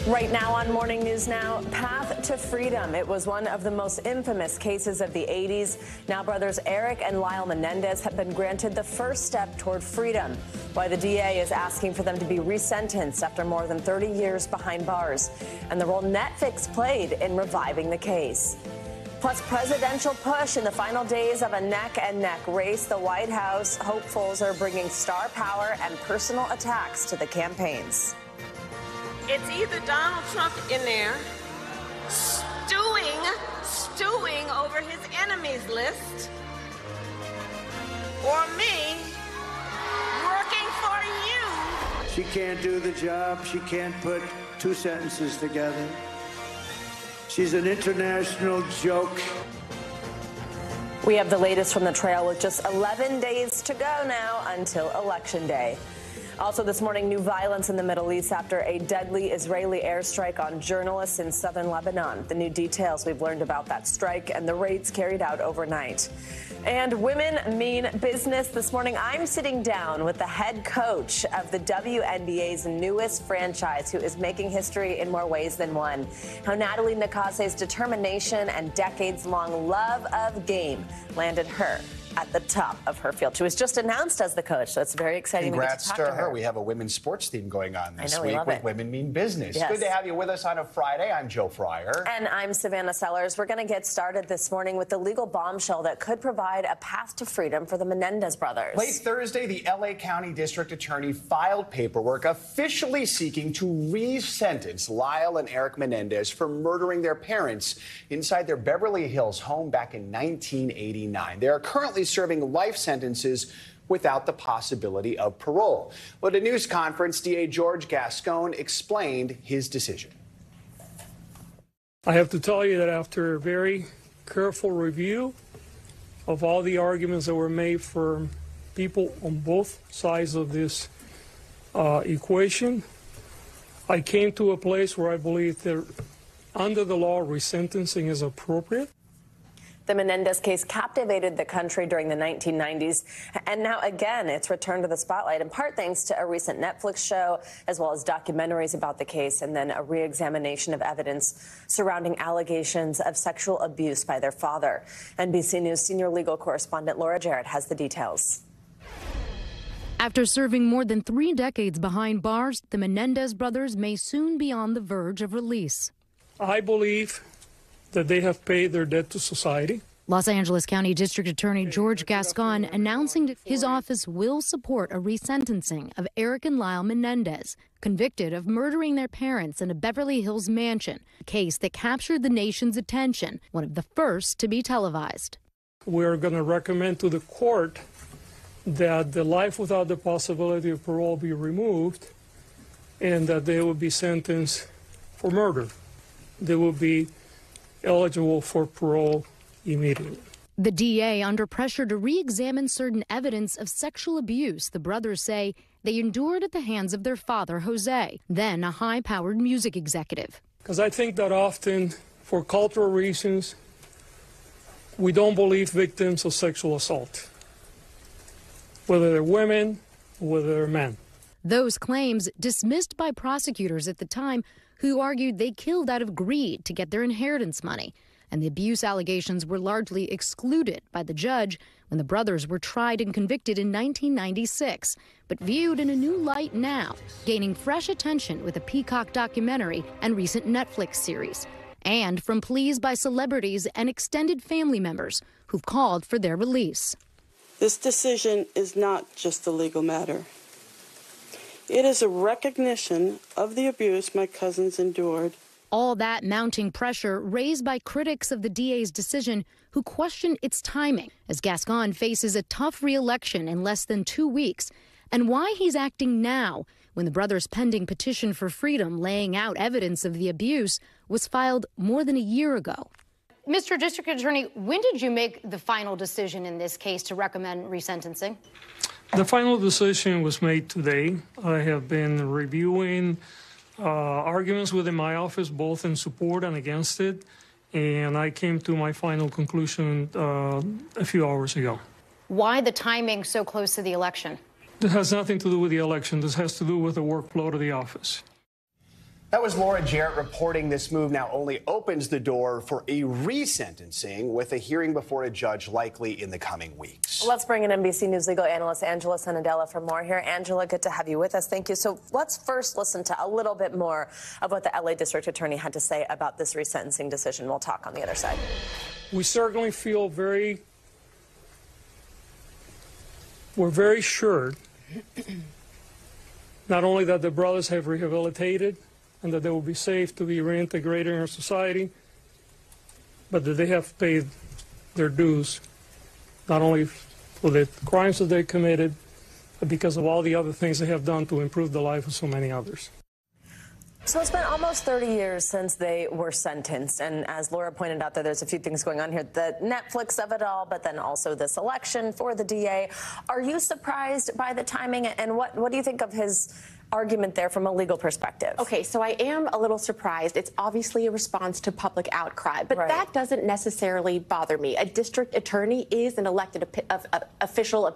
Right now on Morning News Now, path to freedom. It was one of the most infamous cases of the 80s. Now brothers Eric and Lyle Menendez have been granted the first step toward freedom, why the DA is asking for them to be resentenced after more than 30 years behind bars, and the role Netflix played in reviving the case. Plus, presidential push in the final days of a neck-and-neck race. The White House hopefuls are bringing star power and personal attacks to the campaigns. It's either Donald Trump in there stewing over his enemies list, or me working for you. She can't do the job. She can't put two sentences together. She's an international joke. We have the latest from the trail with just 11 days to go now until Election Day. Also this morning, new violence in the Middle East after a deadly Israeli airstrike on journalists in southern Lebanon. The new details we've learned about that strike and the raids carried out overnight. And women mean business. This morning, I'm sitting down with the head coach of the WNBA's newest franchise, who is making history in more ways than one. How Natalie Nakase's determination and decades-long love of game landed her at the top of her field. She was just announced as the coach, so it's very exciting. Congrats to her. We have a women's sports theme going on this week with Women Mean Business. Yes. Good to have you with us on a Friday. I'm Joe Fryer. And I'm Savannah Sellers. We're going to get started this morning with the legal bombshell that could provide a path to freedom for the Menendez brothers. Late Thursday, the L.A. County District Attorney filed paperwork officially seeking to re-sentence Lyle and Eric Menendez for murdering their parents inside their Beverly Hills home back in 1989. They are currently serving life sentences without the possibility of parole. But at a news conference, DA George Gascon explained his decision. I have to tell you that after a very careful review of all the arguments that were made for people on both sides of this equation, I came to a place where I believe that under the law, resentencing is appropriate. The Menendez case captivated the country during the 1990s, and now again it's returned to the spotlight, in part thanks to a recent Netflix show, as well as documentaries about the case, and then a re-examination of evidence surrounding allegations of sexual abuse by their father. NBC News senior legal correspondent Laura Jarrett has the details. After serving more than 3 decades behind bars, the Menendez brothers may soon be on the verge of release. I believe that they have paid their debt to society. Los Angeles County District Attorney George Gascon announcing that his office will support a resentencing of Eric and Lyle Menendez, convicted of murdering their parents in a Beverly Hills mansion, a case that captured the nation's attention, one of the first to be televised. We're going to recommend to the court that the life without the possibility of parole be removed and that they will be sentenced for murder. They will be eligible for parole immediately. The DA under pressure to re-examine certain evidence of sexual abuse the brothers say they endured at the hands of their father, Jose, then a high-powered music executive. Because I think that often, for cultural reasons, we don't believe victims of sexual assault, whether they're women or whether they're men. Those claims dismissed by prosecutors at the time, who argued they killed out of greed to get their inheritance money. And the abuse allegations were largely excluded by the judge when the brothers were tried and convicted in 1996, but viewed in a new light now, gaining fresh attention with a Peacock documentary and recent Netflix series, and from pleas by celebrities and extended family members who've called for their release. This decision is not just a legal matter. It is a recognition of the abuse my cousins endured. All that mounting pressure raised by critics of the DA's decision who question its timing as Gascon faces a tough re-election in less than 2 weeks, and why he's acting now when the brothers' pending petition for freedom laying out evidence of the abuse was filed more than a year ago. Mr. District Attorney, when did you make the final decision in this case to recommend resentencing? The final decision was made today. I have been reviewing arguments within my office, both in support and against it, and I came to my final conclusion a few hours ago. Why the timing so close to the election? This has nothing to do with the election. This has to do with the workflow of the office. That was Laura Jarrett reporting this move now only opens the door for a resentencing with a hearing before a judge likely in the coming weeks. Let's bring in NBC News legal analyst Angela Senadella for more here. Angela, good to have you with us. Thank you. So let's first listen to a little bit more of what the LA District Attorney had to say about this resentencing decision. We'll talk on the other side. We certainly feel we're very sure not only that the brothers have rehabilitated and that they will be safe to be reintegrated in our society, but that they have paid their dues, not only for the crimes that they committed, but because of all the other things they have done to improve the life of so many others. So it's been almost 30 years since they were sentenced, and as Laura pointed out, there's a few things going on here. The Netflix of it all, but then also this election for the DA. Are you surprised by the timing, and what do you think of his argument there from a legal perspective? Okay, so I am a little surprised. It's obviously a response to public outcry, but that doesn't necessarily bother me. A district attorney is an elected official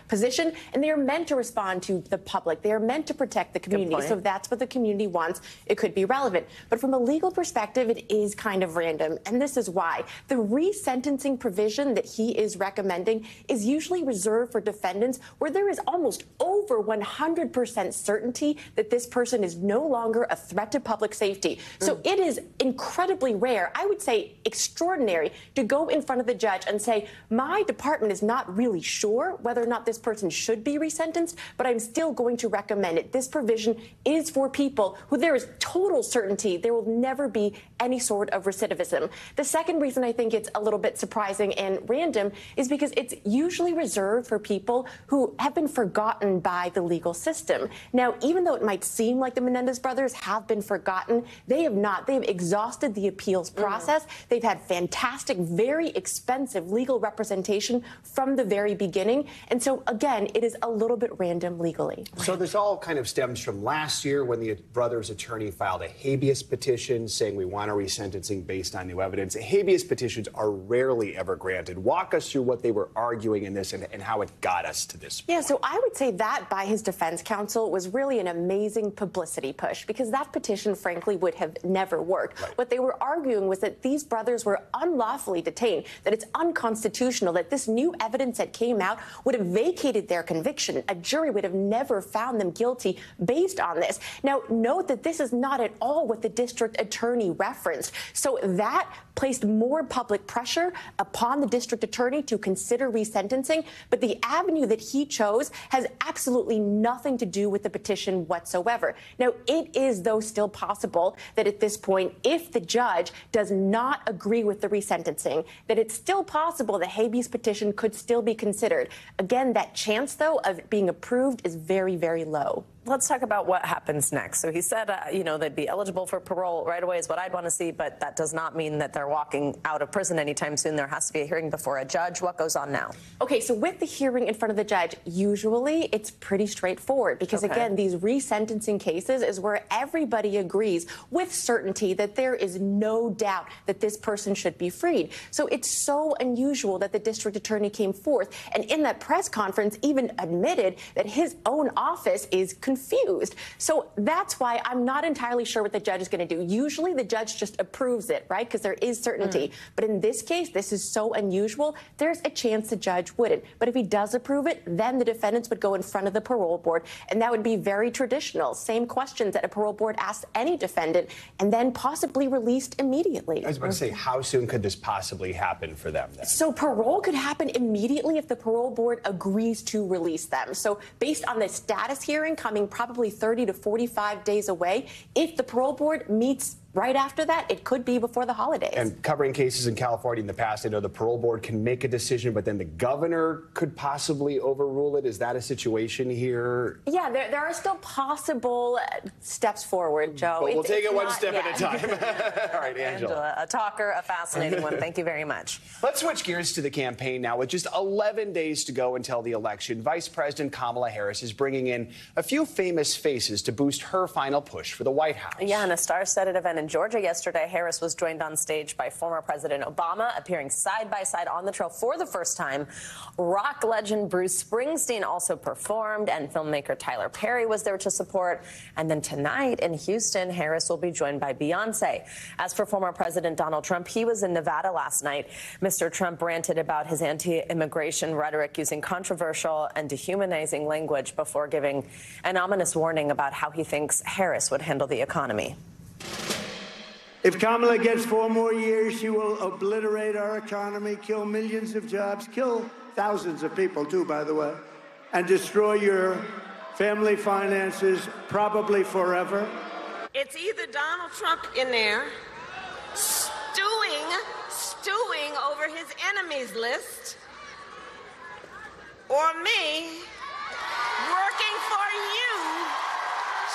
position, and they are meant to respond to the public. They are meant to protect the community. So if that's what the community wants, it could be relevant. But from a legal perspective, it is kind of random, and this is why. The resentencing provision that he is recommending is usually reserved for defendants where there is almost over 100% certainty that this person is no longer a threat to public safety. So it is incredibly rare, I would say extraordinary, to go in front of the judge and say, my department is not really sure whether or not this person should be resentenced, but I'm still going to recommend it. This provision is for people who there is total certainty there will never be any sort of recidivism. The second reason I think it's a little bit surprising and random is because it's usually reserved for people who have been forgotten by the legal system. Now, even though it might seem like the Menendez brothers have been forgotten, they have not. They've exhausted the appeals process. They've had fantastic, very expensive legal representation from the very beginning. And so, again, it is a little bit random legally. So this all kind of stems from last year when the brothers' attorney filed a habeas petition saying we want a resentencing based on new evidence. Habeas petitions are rarely ever granted. Walk us through what they were arguing in this and how it got us to this point. Yeah, so I would say that by his defense counsel was really an amazing publicity push because that petition, frankly, would have never worked. What they were arguing was that these brothers were unlawfully detained, that it's unconstitutional, that this new evidence that came out would have vacated their conviction. A jury would have never found them guilty based on this. Now, note that this is not at all what the district attorney referenced. So that placed more public pressure upon the district attorney to consider resentencing. But the avenue that he chose has absolutely nothing to do with the petition whatsoever. Now, it is, though, still possible that at this point, if the judge does not agree with the resentencing, that it's still possible the habeas petition could still be considered. Again, that chance, though, of it being approved is very, very low. Let's talk about what happens next. So he said, they'd be eligible for parole right away is what I'd want to see, but that does not mean that they're walking out of prison anytime soon. There has to be a hearing before a judge. What goes on now? Okay, so with the hearing in front of the judge, usually it's pretty straightforward because, again, these resentencing cases is where everybody agrees with certainty that there is no doubt that this person should be freed. So it's so unusual that the district attorney came forth and in that press conference even admitted that his own office is confused. So that's why I'm not entirely sure what the judge is going to do. Usually the judge just approves it, right? Because there is certainty. But in this case, this is so unusual, there's a chance the judge wouldn't. But if he does approve it, then the defendants would go in front of the parole board. And that would be very traditional. Same questions that a parole board asks any defendant and then possibly released immediately. I was about to say, how soon could this possibly happen for them then? So parole could happen immediately if the parole board agrees to release them. So based on the status hearing coming probably 30 to 45 days away, if the parole board meets right after that, it could be before the holidays. And covering cases in California in the past, I know the parole board can make a decision, but then the governor could possibly overrule it. Is that a situation here? Yeah, there are still possible steps forward, Joe. But we'll take it one step at a time. All right, Angela, a talker, a fascinating one. Thank you very much. Let's switch gears to the campaign now. With just 11 days to go until the election, Vice President Kamala Harris is bringing in a few famous faces to boost her final push for the White House. Yeah, and a star-studded event in in Georgia yesterday, Harris was joined on stage by former President Obama, appearing side by side on the trail for the first time. Rock legend Bruce Springsteen also performed, and filmmaker Tyler Perry was there to support. And then tonight in Houston, Harris will be joined by Beyonce. As for former President Donald Trump, he was in Nevada last night. Mr. Trump ranted about his anti-immigration rhetoric using controversial and dehumanizing language before giving an ominous warning about how he thinks Harris would handle the economy. If Kamala gets 4 more years, she will obliterate our economy, kill millions of jobs, kill thousands of people, too, by the way, and destroy your family finances, probably forever. It's either Donald Trump in there stewing over his enemies list, or me working for you,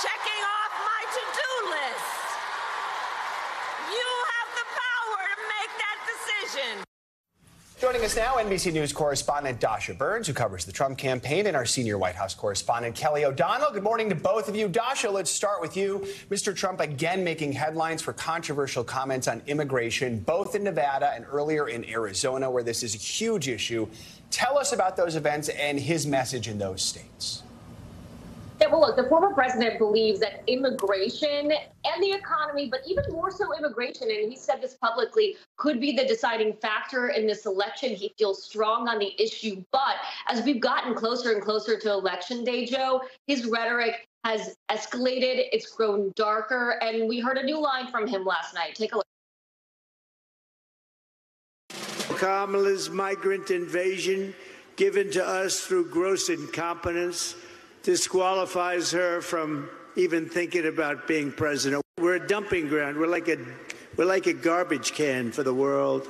checking off my to-do list. You have the power to make that decision. Joining us now, NBC News correspondent Dasha Burns, who covers the Trump campaign, and our senior White House correspondent Kelly O'Donnell. Good morning to both of you. Dasha, let's start with you. Mr. Trump again making headlines for controversial comments on immigration, both in Nevada and earlier in Arizona, where this is a huge issue. Tell us about those events and his message in those states. Yeah, well, look, the former president believes that immigration and the economy, but even more so immigration, and he said this publicly, could be the deciding factor in this election. He feels strong on the issue. But as we've gotten closer and closer to Election Day, Joe, his rhetoric has escalated. It's grown darker. And we heard a new line from him last night. Take a look. Kamala's migrant invasion, given to us through gross incompetence, disqualifies her from even thinking about being president. We're a dumping ground. We're like a garbage can for the world.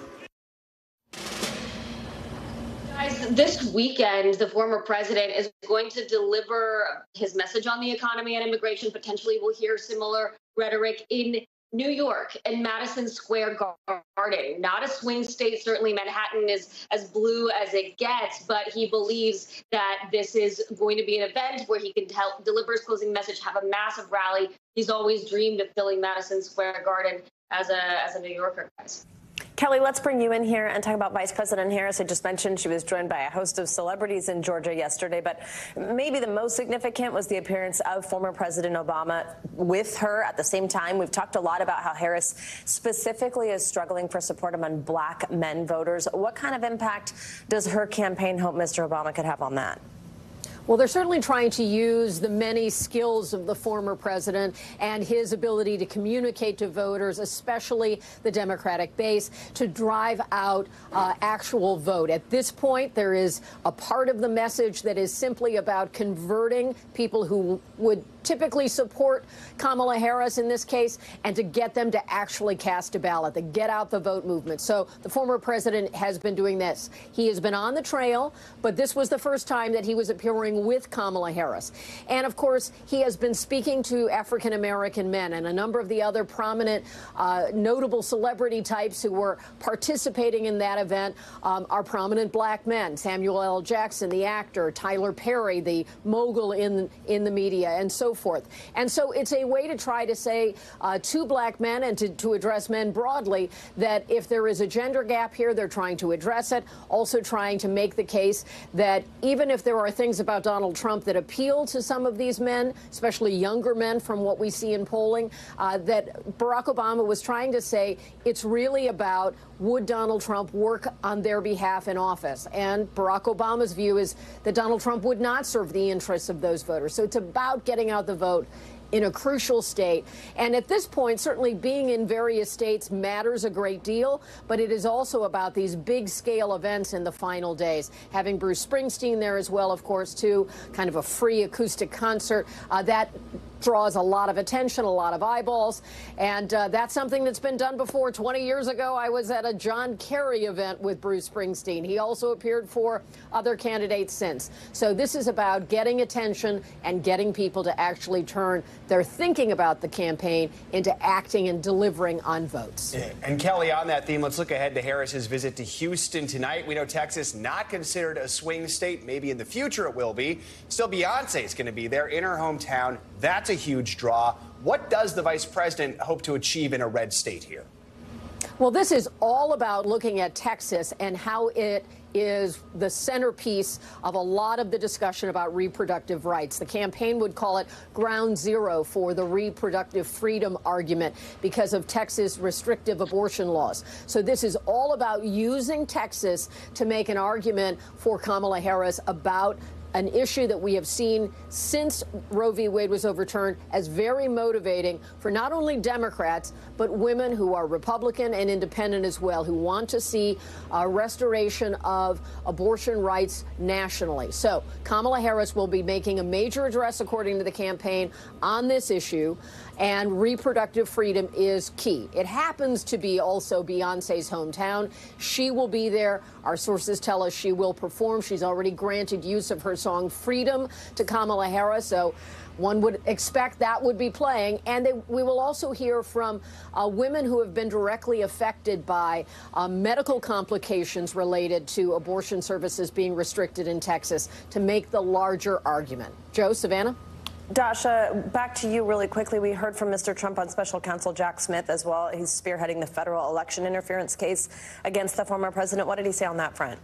Guys, this weekend, the former president is going to deliver his message on the economy and immigration. Potentially, we'll hear similar rhetoric in New York and Madison Square Garden. Not a swing state. Certainly Manhattan is as blue as it gets, but he believes that this is going to be an event where he can deliver his closing message, have a massive rally. He's always dreamed of filling Madison Square Garden as a New Yorker, guys. Kelly, let's bring you in here and talk about Vice President Harris. I just mentioned she was joined by a host of celebrities in Georgia yesterday, but maybe the most significant was the appearance of former President Obama with her at the same time. We've talked a lot about how Harris specifically is struggling for support among black men voters. What kind of impact does her campaign hope Mr. Obama could have on that? Well, they're certainly trying to use the many skills of the former president and his ability to communicate to voters, especially the Democratic base, to drive out actual vote. At this point, there is a part of the message that is simply about converting people who would typically support Kamala Harris in this case, and to get them to actually cast a ballot, the get out the vote movement. So the former president has been doing this. He has been on the trail, but this was the first time that he was appearing with Kamala Harris. And of course, he has been speaking to African-American men and a number of the other prominent, notable celebrity types who were participating in that event are prominent black men. Samuel L. Jackson, the actor, Tyler Perry, the mogul in the media, and so forth. And so it's a way to try to say to black men and to address men broadly that if there is a gender gap here, they're trying to address it, also trying to make the case that even if there are things about Donald Trump that appeal to some of these men, especially younger men from what we see in polling, that Barack Obama was trying to say it's really about would Donald Trump work on their behalf in office? And Barack Obama's view is that Donald Trump would not serve the interests of those voters. So it's about getting out the vote in a crucial state. And at this point, certainly being in various states matters a great deal, but it is also about these big scale events in the final days. Having Bruce Springsteen there as well, of course, too, kind of a free acoustic concert that draws a lot of attention, a lot of eyeballs, and that's something that's been done before. 20 years ago, I was at a John Kerry event with Bruce Springsteen. He also appeared for other candidates since. So this is about getting attention and getting people to actually turn their thinking about the campaign into acting and delivering on votes. Yeah. And Kelly, on that theme, let's look ahead to Harris's visit to Houston tonight. We know Texas not considered a swing state. Maybe in the future it will be. Still, Beyonce is going to be there in her hometown That's a huge draw. What does the vice president hope to achieve in a red state here? Well, this is all about looking at Texas and how it is the centerpiece of a lot of the discussion about reproductive rights. The campaign would call it ground zero for the reproductive freedom argument because of Texas restrictive abortion laws. So this is all about using Texas to make an argument for Kamala Harris about an issue that we have seen since Roe v. Wade was overturned as very motivating for not only Democrats, but women who are Republican and independent as well, who want to see a restoration of abortion rights nationally. So Kamala Harris will be making a major address, according to the campaign, on this issue, and reproductive freedom is key. It happens to be also Beyonce's hometown. She will be there. Our sources tell us she will perform. She's already granted use of her song Freedom to Kamala Harris, so one would expect that would be playing. And we will also hear from women who have been directly affected by medical complications related to abortion services being restricted in Texas to make the larger argument. Joe, Savannah? Dasha, back to you really quickly. We heard from Mr. Trump on Special Counsel Jack Smith as well. He's spearheading the federal election interference case against the former president. What did he say on that front?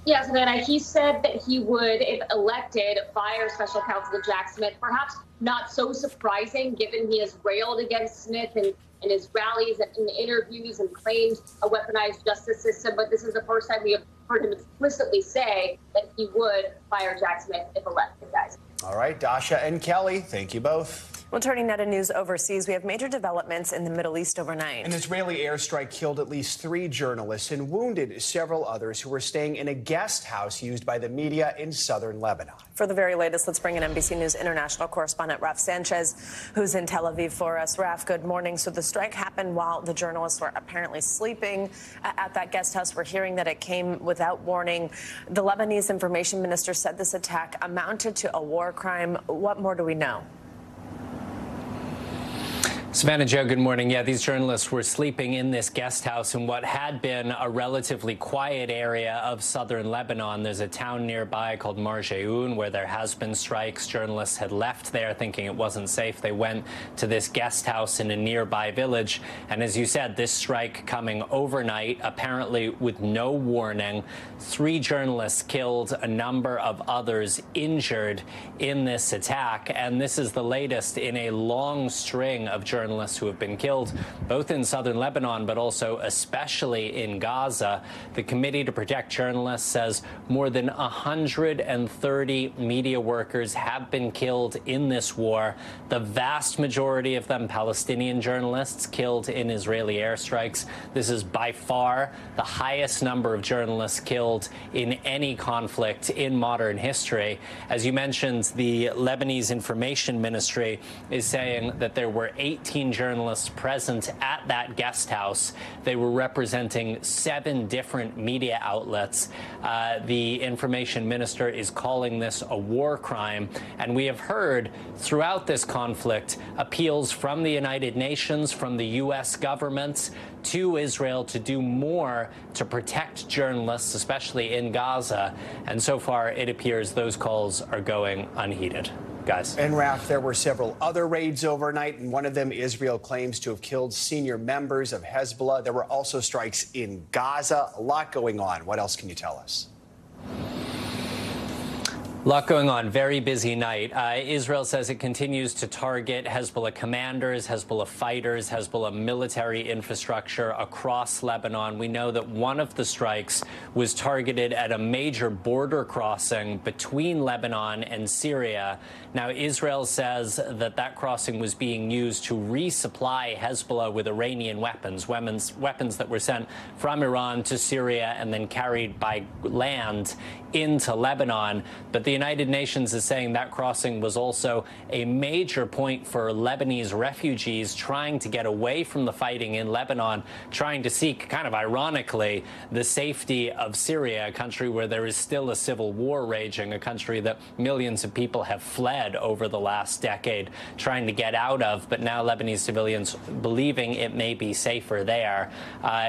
Yes, Savannah, he said that he would, if elected, fire Special Counsel Jack Smith. Perhaps not so surprising, given he has railed against Smith in his rallies and in interviews and claimed a weaponized justice system. But this is the first time we have heard him explicitly say that he would fire Jack Smith if elected, guys. All right, Dasha and Kelly, thank you both. Well, turning now to news overseas, we have major developments in the Middle East overnight. An Israeli airstrike killed at least 3 journalists and wounded several others who were staying in a guest house used by the media in southern Lebanon. For the very latest, let's bring in NBC News international correspondent Raf Sanchez, who's in Tel Aviv for us. Raf, good morning. So the strike happened while the journalists were apparently sleeping at that guest house. We're hearing that it came without warning. The Lebanese information minister said this attack amounted to a war crime. What more do we know? Savannah, Joe, good morning. Yeah, these journalists were sleeping in this guest house in what had been a relatively quiet area of southern Lebanon. There's a town nearby called Marjeyoun where there has been strikes. Journalists had left there thinking it wasn't safe. They went to this guest house in a nearby village. And as you said, this strike coming overnight, apparently with no warning. 3 journalists killed, a number of others injured in this attack. And this is the latest in a long string of journalists who have been killed, both in southern Lebanon, but also especially in Gaza. The Committee to Protect Journalists says more than 130 media workers have been killed in this war. The vast majority of them Palestinian journalists killed in Israeli airstrikes. This is by far the highest number of journalists killed in any conflict in modern history. As you mentioned, the Lebanese Information Ministry is saying that there were 18 journalists present at that guest house. They were representing 7 different media outlets. The information minister is calling this a war crime. And we have heard throughout this conflict appeals from the United Nations, from the U.S. government to Israel to do more to protect journalists, especially in Gaza. And so far, it appears those calls are going unheeded. Guys. And Raf, there were several other raids overnight, and one of them Israel claims to have killed senior members of Hezbollah. There were also strikes in Gaza. A lot going on. What else can you tell us? A lot going on. Very busy night. Israel says it continues to target Hezbollah commanders, Hezbollah fighters, Hezbollah military infrastructure across Lebanon. We know that one of the strikes was targeted at a major border crossing between Lebanon and Syria. Now, Israel says that that crossing was being used to resupply Hezbollah with Iranian weapons that were sent from Iran to Syria and then carried by land into Lebanon. But the United Nations is saying that crossing was also a major point for Lebanese refugees trying to get away from the fighting in Lebanon, trying to seek, kind of ironically, the safety of Syria, a country where there is still a civil war raging, a country that millions of people have fled over the last decade, trying to get out of. But now Lebanese civilians believing it may be safer there.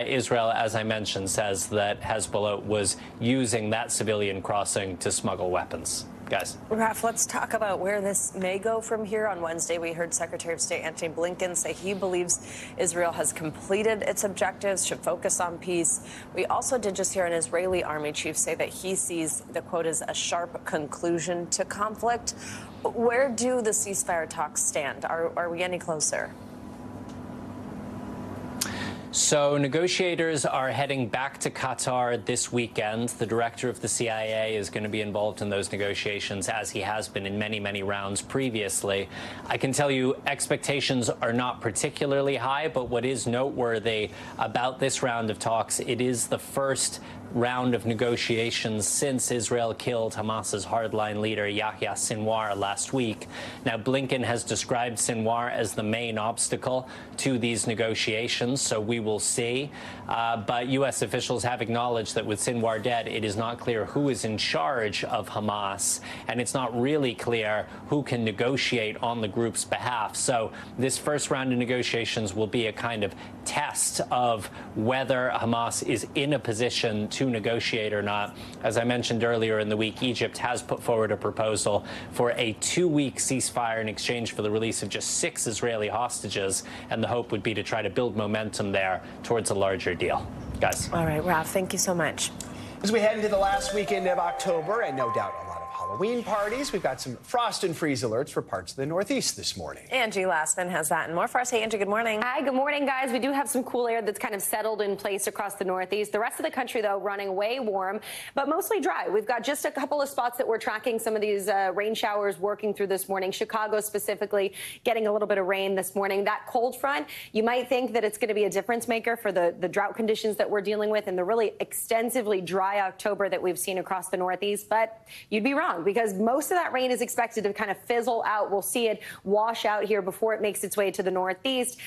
Israel, as I mentioned, says that Hezbollah was using that civilian crossing to smuggle weapons. Guys. Raph, let's talk about where this may go from here. On Wednesday, we heard Secretary of State Antony Blinken say he believes Israel has completed its objectives, should focus on peace. We also did just hear an Israeli army chief say that he sees the quote as a sharp conclusion to conflict. Where do the ceasefire talks stand? Are we any closer? So negotiators are heading back to Qatar this weekend. The director of the CIA is going to be involved in those negotiations, as he has been in many, many rounds previously. I can tell you expectations are not particularly high, but what is noteworthy about this round of talks, it is the first round of negotiations since Israel killed Hamas's hardline leader Yahya Sinwar last week. Now, Blinken has described Sinwar as the main obstacle to these negotiations, so we will see. But U.S. officials have acknowledged that with Sinwar dead, it is not clear who is in charge of Hamas, and it's not really clear who can negotiate on the group's behalf. So this first round of negotiations will be a kind of test of whether Hamas is in a position to negotiate or not. As I mentioned earlier in the week, Egypt has put forward a proposal for a 2-week ceasefire in exchange for the release of just 6 Israeli hostages, and the hope would be to try to build momentum there towards a larger deal. Guys. All right, Ralph, thank you so much. As we head into the last weekend of October, and no doubt a lot of Halloween parties, we've got some frost and freeze alerts for parts of the Northeast this morning. Angie Lastman has that and more for us. Hey, Angie, good morning. Hi, good morning, guys. We do have some cool air that's kind of settled in place across the Northeast. The rest of the country, though, running way warm, but mostly dry. We've got just a couple of spots that we're tracking some of these rain showers working through this morning. Chicago specifically getting a little bit of rain this morning. That cold front, you might think that it's going to be a difference maker for the drought conditions that we're dealing with and the really extensively dry October that we've seen across the Northeast. But you'd be wrong, because most of that rain is expected to kind of fizzle out. We'll see it wash out here before it makes its way to the Northeast.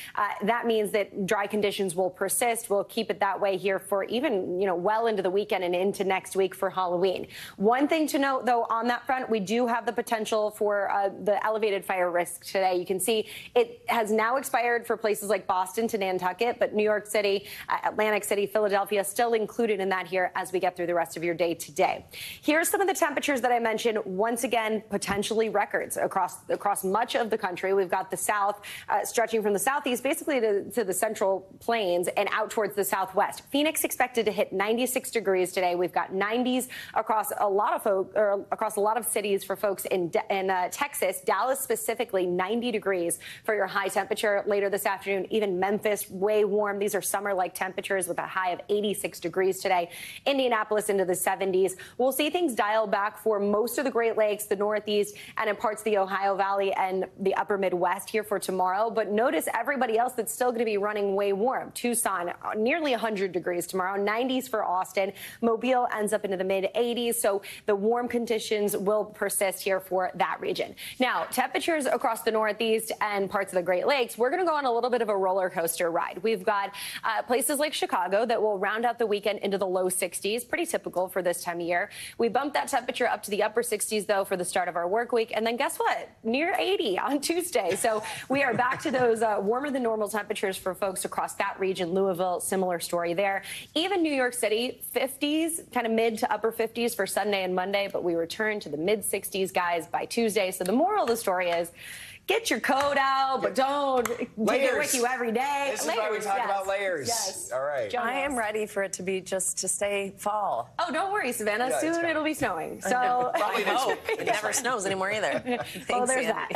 That means that dry conditions will persist. We'll keep it that way here for even, well into the weekend and into next week for Halloween. One thing to note, though, on that front, we do have the potential for the elevated fire risk today. You can see it has now expired for places like Boston to Nantucket, but New York City, Atlantic City, Philadelphia still included in that here as we get through the rest of your day today. Here's some of the temperatures that I mentioned. Once again, potentially records across much of the country. We've got the south stretching from the southeast basically to the central plains and out towards the southwest. Phoenix expected to hit 96 degrees today. We've got 90s across a lot of cities for folks in Texas. Dallas specifically 90 degrees for your high temperature later this afternoon. Even Memphis way warm. These are summer-like temperatures with a high of 86 degrees today. Indianapolis into the 70s. We'll see things dial back for most of the Great Lakes, the Northeast, and in parts of the Ohio Valley and the upper Midwest here for tomorrow. But notice everybody else that's still going to be running way warm. Tucson, nearly 100 degrees tomorrow, 90s for Austin. Mobile ends up into the mid-80s, so the warm conditions will persist here for that region. Now, temperatures across the Northeast and parts of the Great Lakes, we're going to go on a little bit of a roller coaster ride. We've got places like Chicago that will round out the weekend into the low 60s, pretty typical for this time of year. We bumped that temperature up to the upper 60s, though, for the start of our work week. And then guess what? Near 80 on Tuesday. So we are back to those warmer than normal temperatures for folks across that region. Louisville, similar story there. Even New York City, 50s, kind of mid to upper 50s for Sunday and Monday. But we return to the mid 60s, guys, by Tuesday. So the moral of the story is, get your coat out, but don't take it with you every day. This is why we talk about layers. Yes. All right. I am ready for it to be just to stay fall. Oh, don't worry, Savannah. Yeah, soon it'll be snowing. So probably hope it never snows anymore either. Well, there's that.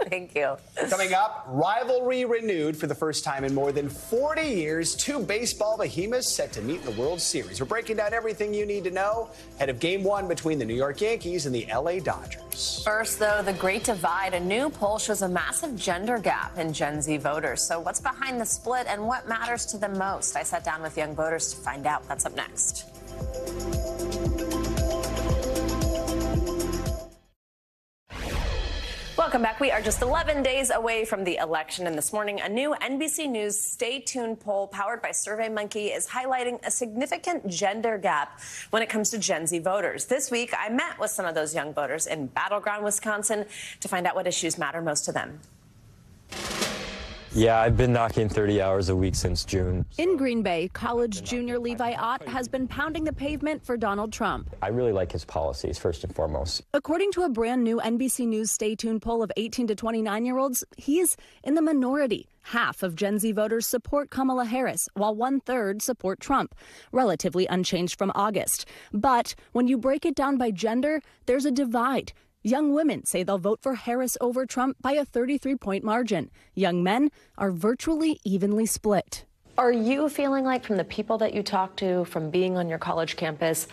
Thank you. Coming up, rivalry renewed for the first time in more than 40 years. 2 baseball behemoths set to meet in the World Series. We're breaking down everything you need to know ahead of Game 1 between the New York Yankees and the LA Dodgers. First, though, the Great Divide. A new poll shows a massive gender gap in Gen Z voters. So what's behind the split and what matters to them most? I sat down with young voters to find out. That's up next. Welcome back. We are just 11 days away from the election, and this morning, a new NBC News Stay Tuned poll powered by SurveyMonkey is highlighting a significant gender gap when it comes to Gen Z voters. This week, I met with some of those young voters in Battleground, Wisconsin, to find out what issues matter most to them. Yeah, I've been knocking 30 hours a week since June. In Green Bay, college junior Levi Ott has been pounding the pavement for Donald Trump. I really like his policies, first and foremost. According to a brand new NBC News Stay Tuned poll of 18 to 29-year-olds, he is in the minority. Half of Gen Z voters support Kamala Harris, while 1/3 support Trump, relatively unchanged from August. But when you break it down by gender, there's a divide. Young women say they'll vote for Harris over Trump by a 33-point margin. Young men are virtually evenly split. Are you feeling like, from the people that you talk to, from being on your college campus,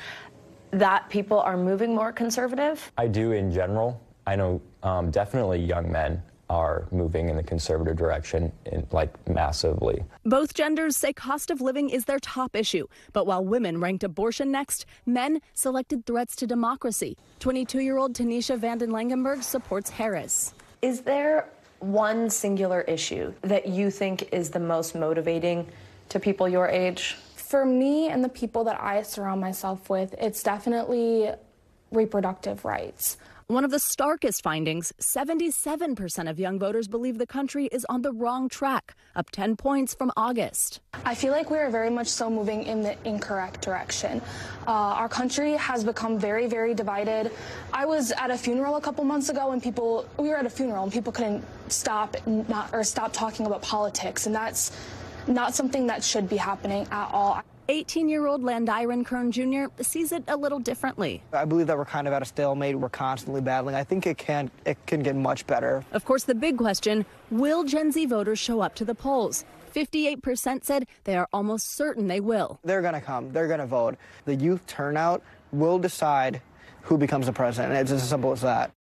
that people are moving more conservative? I do in general. I know definitely young men are moving in the conservative direction, massively. Both genders say cost of living is their top issue. But while women ranked abortion next, men selected threats to democracy. 22-year-old Tanisha Vanden Langenberg supports Harris. Is there one singular issue that you think is the most motivating to people your age? For me and the people that I surround myself with, it's definitely reproductive rights. One of the starkest findings, 77% of young voters believe the country is on the wrong track, up 10 points from August. I feel like we are very much so moving in the incorrect direction. Our country has become very, very divided. I was at a funeral a couple months ago and we were at a funeral and people couldn't stop talking about politics, and that's not something that should be happening at all. 18-year-old Landiron Kern Jr. sees it a little differently. I believe that we're kind of at a stalemate. We're constantly battling. I think it can get much better. Of course, the big question, will Gen Z voters show up to the polls? 58% said they are almost certain they will. They're going to come. They're going to vote. The youth turnout will decide who becomes the president. It's as simple as that.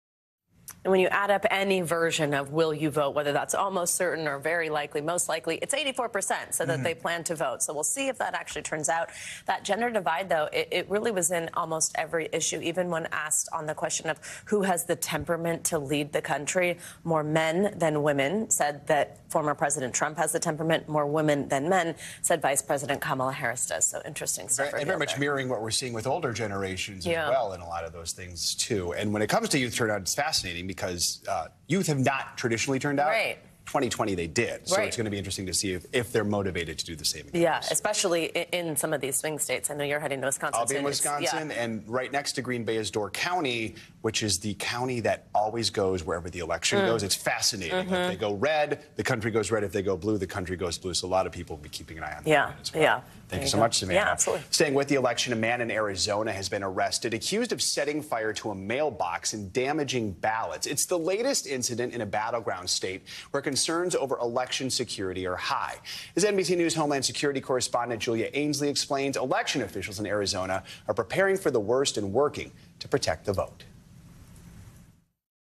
And when you add up any version of will you vote, whether that's almost certain or very likely, most likely, it's 84% so that they plan to vote. So we'll see if that actually turns out. That gender divide, though, it really was in almost every issue, even when asked on the question of who has the temperament to lead the country. More men than women said that former President Trump has the temperament. More women than men said Vice President Kamala Harris does. So interesting stuff. And very much mirroring what we're seeing with older generations as well in a lot of those things, too. And when it comes to youth turnout, it's fascinating because youth have not traditionally turned out. Right. 2020 they did. So it's going to be interesting to see if they're motivated to do the same again. Yeah, especially in some of these swing states. I know you're heading to Wisconsin. I'll be in Wisconsin, and right next to Green Bay is Door County, which is the county that always goes wherever the election goes. It's fascinating. If they go red, the country goes red. If they go blue, the country goes blue. So a lot of people will be keeping an eye on that as well. Thank you so much, Savannah. Yeah, absolutely. Staying with the election, a man in Arizona has been arrested, accused of setting fire to a mailbox and damaging ballots. It's the latest incident in a battleground state where concerns over election security are high. As NBC News Homeland Security correspondent Julia Ainsley explains, election officials in Arizona are preparing for the worst and working to protect the vote.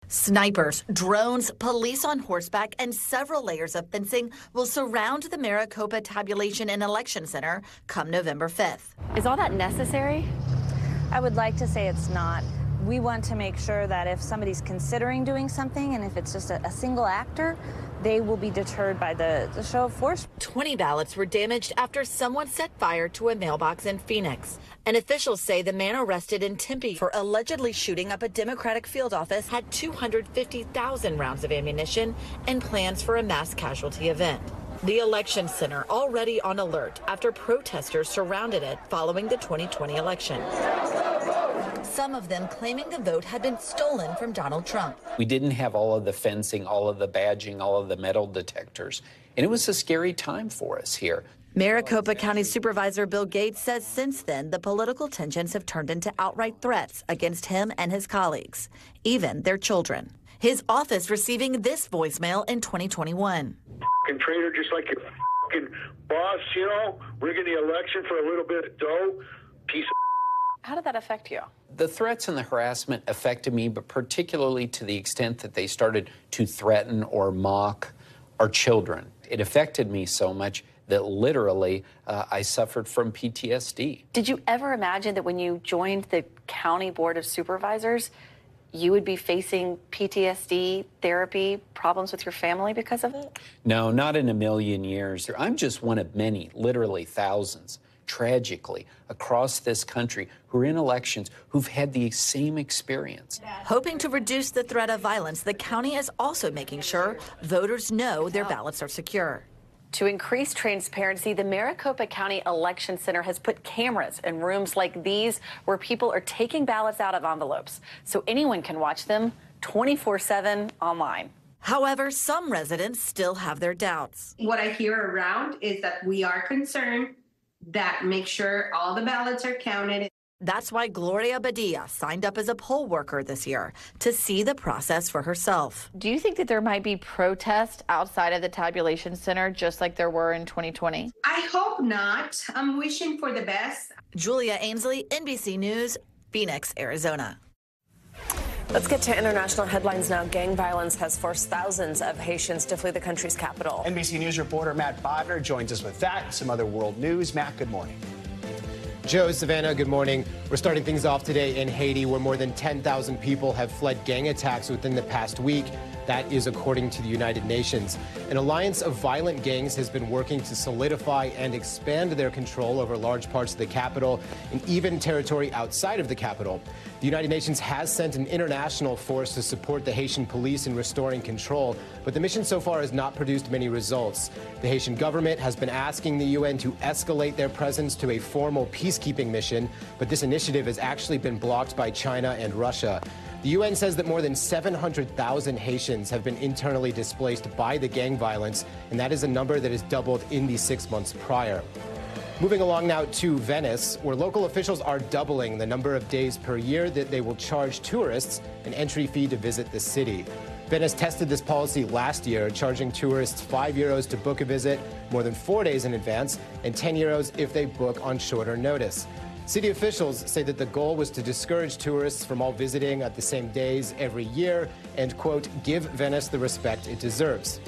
Snipers, drones, police on horseback, and several layers of fencing will surround the Maricopa Tabulation and Election Center come November 5th. Is all that necessary? I would like to say it's not. We want to make sure that if somebody's considering doing something, and if it's just a single actor, they will be deterred by the show of force. 20 ballots were damaged after someone set fire to a mailbox in Phoenix. And officials say the man arrested in Tempe for allegedly shooting up a Democratic field office had 250,000 rounds of ammunition and plans for a mass casualty event. The election center already on alert after protesters surrounded it following the 2020 election. Some of them claiming the vote had been stolen from Donald Trump. We didn't have all of the fencing, all of the badging, all of the metal detectors. And it was a scary time for us here. Maricopa County Supervisor Bill Gates says since then, the political tensions have turned into outright threats against him and his colleagues, even their children. His office receiving this voicemail in 2021. Traitor, just like your boss, you know, rigging the election for a little bit of dough. Piece of. How did that affect you? The threats and the harassment affected me, but particularly to the extent that they started to threaten or mock our children. It affected me so much that literally I suffered from PTSD. Did you ever imagine that when you joined the County Board of Supervisors, you would be facing PTSD, therapy, problems with your family because of it? No, not in a million years. I'm just one of many, literally thousands, tragically, across this country who are in elections who've had the same experience. Hoping to reduce the threat of violence, the county is also making sure voters know their ballots are secure. To increase transparency, the Maricopa County Election Center has put cameras in rooms like these where people are taking ballots out of envelopes, so anyone can watch them 24/7 online. However, some residents still have their doubts. What I hear around is that we are concerned that make sure all the ballots are counted. That's why Gloria Badia signed up as a poll worker this year to see the process for herself. Do you think that there might be protests outside of the tabulation center just like there were in 2020? I hope not. I'm wishing for the best. Julia Ainsley, NBC News, Phoenix, Arizona. Let's get to international headlines now. Gang violence has forced thousands of Haitians to flee the country's capital. NBC News reporter Matt Bodner joins us with that and some other world news. Matt, good morning. Joe, Savannah, good morning. We're starting things off today in Haiti, where more than 10,000 people have fled gang attacks within the past week. That is according to the United Nations. An alliance of violent gangs has been working to solidify and expand their control over large parts of the capital and even territory outside of the capital. The United Nations has sent an international force to support the Haitian police in restoring control, but the mission so far has not produced many results. The Haitian government has been asking the UN to escalate their presence to a formal peacekeeping mission, but this initiative has actually been blocked by China and Russia. The UN says that more than 700,000 Haitians have been internally displaced by the gang violence, and that is a number that has doubled in the 6 months prior. Moving along now to Venice, where local officials are doubling the number of days per year that they will charge tourists an entry fee to visit the city. Venice tested this policy last year, charging tourists €5 to book a visit more than 4 days in advance and €10 if they book on shorter notice. City officials say that the goal was to discourage tourists from all visiting at the same days every year and, quote, give Venice the respect it deserves.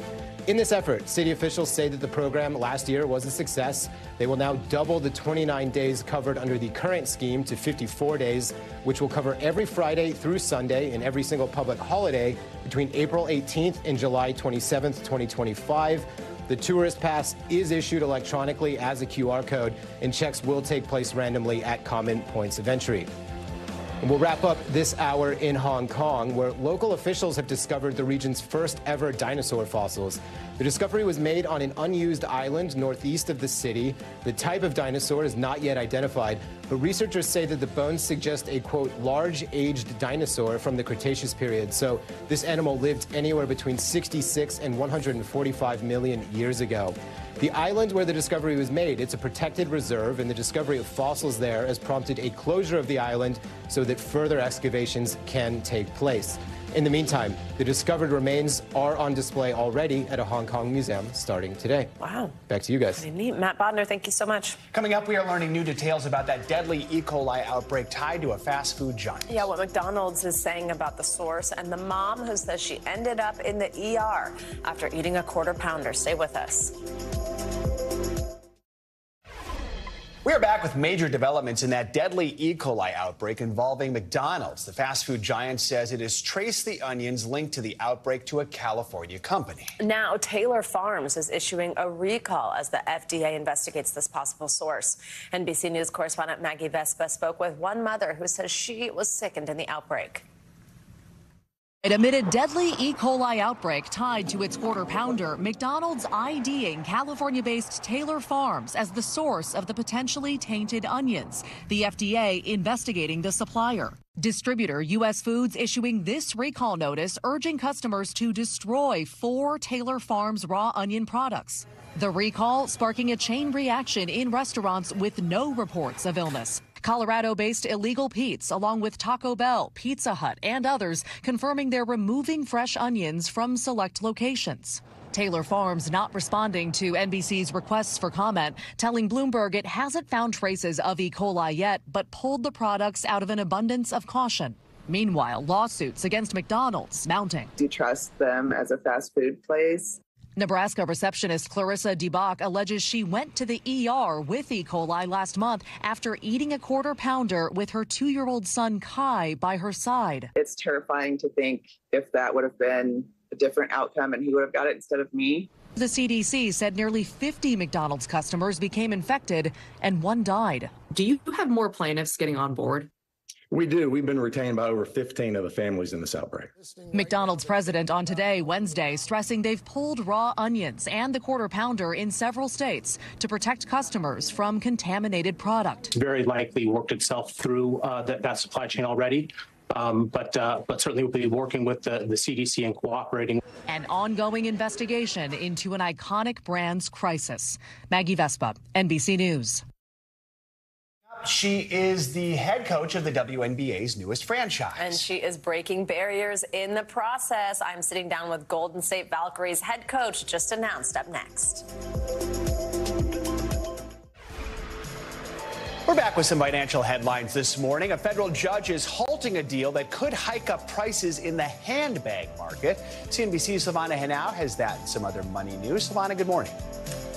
In this effort, city officials say that the program last year was a success. They will now double the 29 days covered under the current scheme to 54 days, which will cover every Friday through Sunday and every single public holiday between April 18th and July 27th, 2025. The tourist pass is issued electronically as a QR code, and checks will take place randomly at common points of entry. And we'll wrap up this hour in Hong Kong, where local officials have discovered the region's first ever dinosaur fossils. The discovery was made on an unused island northeast of the city. The type of dinosaur is not yet identified, but researchers say that the bones suggest a, quote, large aged dinosaur from the Cretaceous period. So this animal lived anywhere between 66 and 145 million years ago. The island where the discovery was made, it's a protected reserve, and the discovery of fossils there has prompted a closure of the island so that further excavations can take place. In the meantime, the discovered remains are on display already at a Hong Kong museum starting today. Wow. Back to you guys. Pretty neat. Matt Bodner, thank you so much. Coming up, we are learning new details about that deadly E. coli outbreak tied to a fast food giant. Yeah, what McDonald's is saying about the source and the mom who says she ended up in the ER after eating a quarter pounder. Stay with us. We are back with major developments in that deadly E. coli outbreak involving McDonald's. The fast food giant says it has traced the onions linked to the outbreak to a California company. Now, Taylor Farms is issuing a recall as the FDA investigates this possible source. NBC News correspondent Maggie Vespa spoke with one mother who says she was sickened in the outbreak. Amid a deadly E. coli outbreak tied to its quarter pounder, McDonald's IDing California-based Taylor Farms as the source of the potentially tainted onions. The FDA investigating the supplier. Distributor U.S. Foods issuing this recall notice urging customers to destroy 4 Taylor Farms raw onion products. The recall sparking a chain reaction in restaurants with no reports of illness. Colorado-based Illegal Pete's, along with Taco Bell, Pizza Hut, and others, confirming they're removing fresh onions from select locations. Taylor Farms not responding to NBC's requests for comment, telling Bloomberg it hasn't found traces of E. coli yet, but pulled the products out of an abundance of caution. Meanwhile, lawsuits against McDonald's mounting. Do you trust them as a fast food place? Nebraska receptionist Clarissa DeBach alleges she went to the ER with E. coli last month after eating a quarter pounder with her 2-year-old son Kai by her side. It's terrifying to think if that would have been a different outcome and he would have got it instead of me. The CDC said nearly 50 McDonald's customers became infected and one died. Do you have more plaintiffs getting on board? We do. We've been retained by over 15 of the families in this outbreak. McDonald's president on Today, Wednesday, stressing they've pulled raw onions and the Quarter Pounder in several states to protect customers from contaminated product. Very likely worked itself through that supply chain already. But certainly we'll be working with the CDC and cooperating. An ongoing investigation into an iconic brand's crisis. Maggie Vespa, NBC News. She is the head coach of the WNBA's newest franchise. And she is breaking barriers in the process. I'm sitting down with Golden State Valkyries head coach, just announced, up next. We're back with some financial headlines this morning. A federal judge is halting a deal that could hike up prices in the handbag market. CNBC's Silvana Henao has that and some other money news. Silvana, good morning.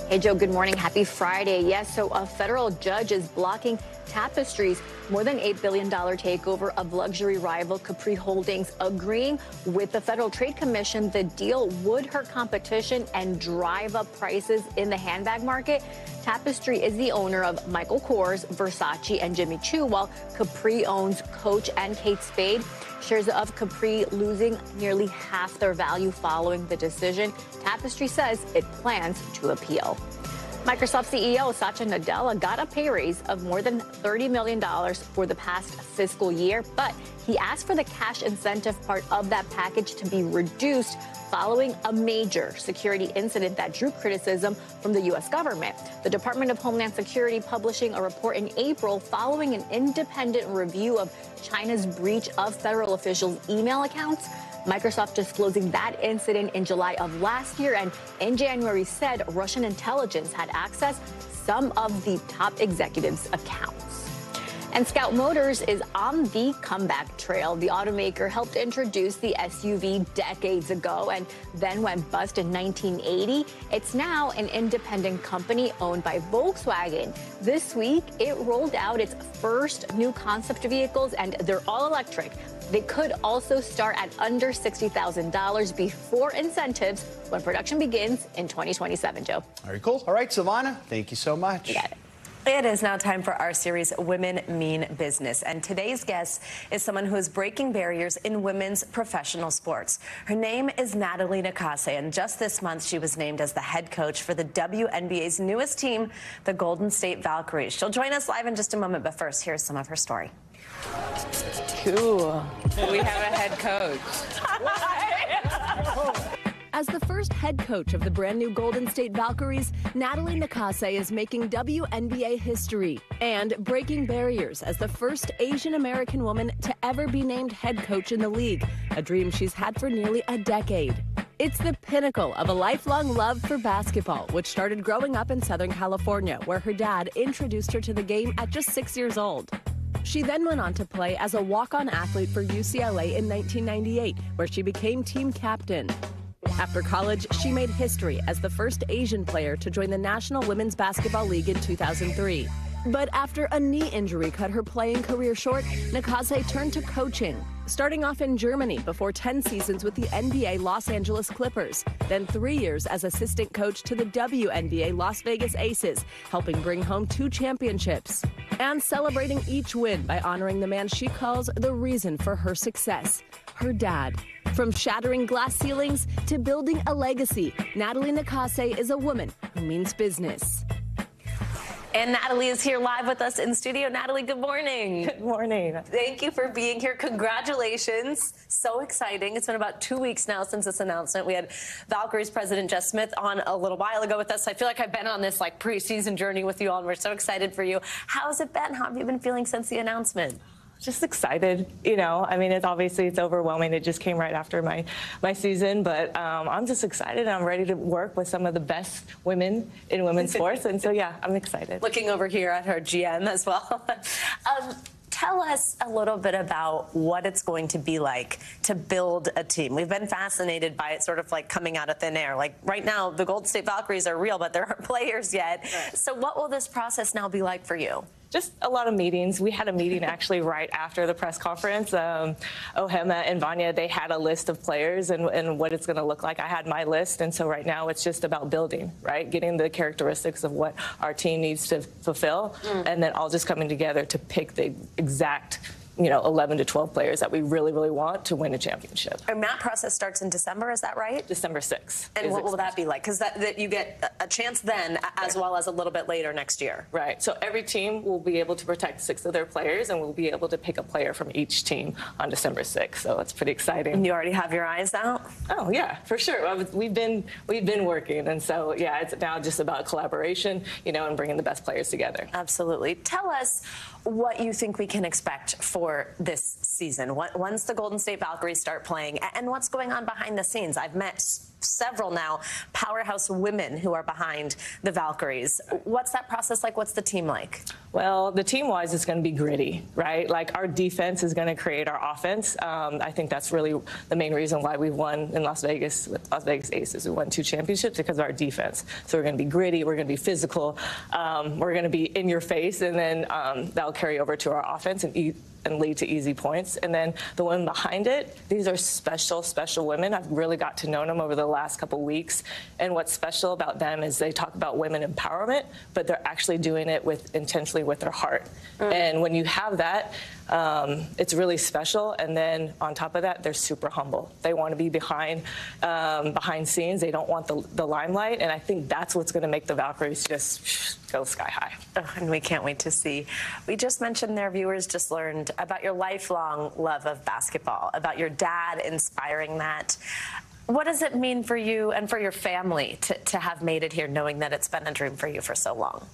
Hey, Joe, good morning. Happy Friday. Yes, so a federal judge is blocking Tapestry's more than $8 billion takeover of luxury rival Capri Holdings, agreeing with the Federal Trade Commission the deal would hurt competition and drive up prices in the handbag market. Tapestry is the owner of Michael Kors, Versace, and Jimmy Choo, while Capri owns Coach and Kate Spade. Shares of Capri losing nearly half their value following the decision. Tapestry says it plans to appeal. Microsoft CEO Satya Nadella got a pay raise of more than $30 million for the past fiscal year, but he asked for the cash incentive part of that package to be reduced following a major security incident that drew criticism from the U.S. government. The Department of Homeland Security publishing a report in April following an independent review of China's breach of federal officials' email accounts. Microsoft disclosing that incident in July of last year, and in January said Russian intelligence had accessed some of the top executives' accounts. And Scout Motors is on the comeback trail. The automaker helped introduce the SUV decades ago and then went bust in 1980. It's now an independent company owned by Volkswagen. This week, it rolled out its first new concept vehicles, and they're all electric. They could also start at under $60,000 before incentives when production begins in 2027, Joe. Very cool. All right, Silvana, thank you so much. You got it. It is now time for our series, Women Mean Business. And today's guest is someone who is breaking barriers in women's professional sports. Her name is Natalie Nakase, and just this month she was named as the head coach for the WNBA's newest team, the Golden State Valkyries. She'll join us live in just a moment, but first, here's some of her story. Cool. We have a head coach. As the first head coach of the brand new Golden State Valkyries, Natalie Nakase is making WNBA history and breaking barriers as the first Asian American woman to ever be named head coach in the league, a dream she's had for nearly a decade. It's the pinnacle of a lifelong love for basketball, which started growing up in Southern California, where her dad introduced her to the game at just 6 years old. She then went on to play as a walk-on athlete for UCLA in 1998, where she became team captain. After college, she made history as the first Asian player to join the National Women's Basketball League in 2003. But after a knee injury cut her playing career short, Nakase turned to coaching, starting off in Germany before 10 seasons with the NBA Los Angeles Clippers, then 3 years as assistant coach to the WNBA Las Vegas Aces, helping bring home 2 championships, and celebrating each win by honoring the man she calls the reason for her success, her dad. From shattering glass ceilings to building a legacy, Natalie Nakase is a woman who means business. And Natalie is here live with us in studio. Natalie, good morning. Good morning. Thank you for being here. Congratulations. So exciting. It's been about 2 weeks now since this announcement. We had Valkyries president Jess Smith on a little while ago with us. I feel like I've been on this preseason journey with you all, and we're so excited for you. How's it been? How have you been feeling since the announcement? Just excited, I mean, it's overwhelming. It just came right after my season, but I'm just excited, and I'm ready to work with some of the best women in women's sports, and so, yeah, I'm excited. Looking over here at her GM as well. Tell us a little bit about what it's going to be like to build a team. We've been fascinated by it sort of coming out of thin air. Right now, the Golden State Valkyries are real, but there aren't players yet. Right. So what will this process now be like for you? just a lot of meetings. We had a meeting actually right after the press conference. Ohema and Vanya, they had a list of players and what it's going to look like. I had my list, and so right now it's just about building, right? Getting the characteristics of what our team needs to fulfill, and then all just coming together to pick the exact 11 to 12 players that we really, really want to win a championship. And that process starts in December, is that right? December 6th. And what will that be like? Because that you get a chance then, as well as a little bit later next year. Right. So every team will be able to protect 6 of their players, and we'll be able to pick a player from each team on December 6th. So it's pretty exciting. And you already have your eyes out? Oh, yeah, for sure. We've been working. And so, yeah, it's now just about collaboration, and bringing the best players together. Absolutely. Tell us what you think we can expect for this season. Once the Golden State Valkyries start playing, and what's going on behind the scenes. I've met several now powerhouse women who are behind the Valkyries. What's that process like? What's the team like? Well, the team-wise, it's going to be gritty, right? Like, our defense is going to create our offense. I think that's really the main reason why we've won in Las Vegas with Las Vegas Aces. We won 2 championships because of our defense. So we're going to be gritty. We're going to be physical. We're going to be in your face, and then that'll carry over to our offense and lead to easy points. And then the women behind it, these are special, special women. I've really got to know them over the last couple weeks. And what's special about them is they talk about women empowerment, but they're actually doing it intentionally with their heart. And when you have that, it's really special. And then on top of that, they're super humble. They want to be behind scenes. They don't want the limelight. And I think that's what's going to make the Valkyries just go sky high. Oh, and we can't wait to see. We just mentioned their viewers just learned about your lifelong love of basketball, about your dad inspiring that. What does it mean for you and for your family to have made it here, knowing that it's been a dream for you for so long?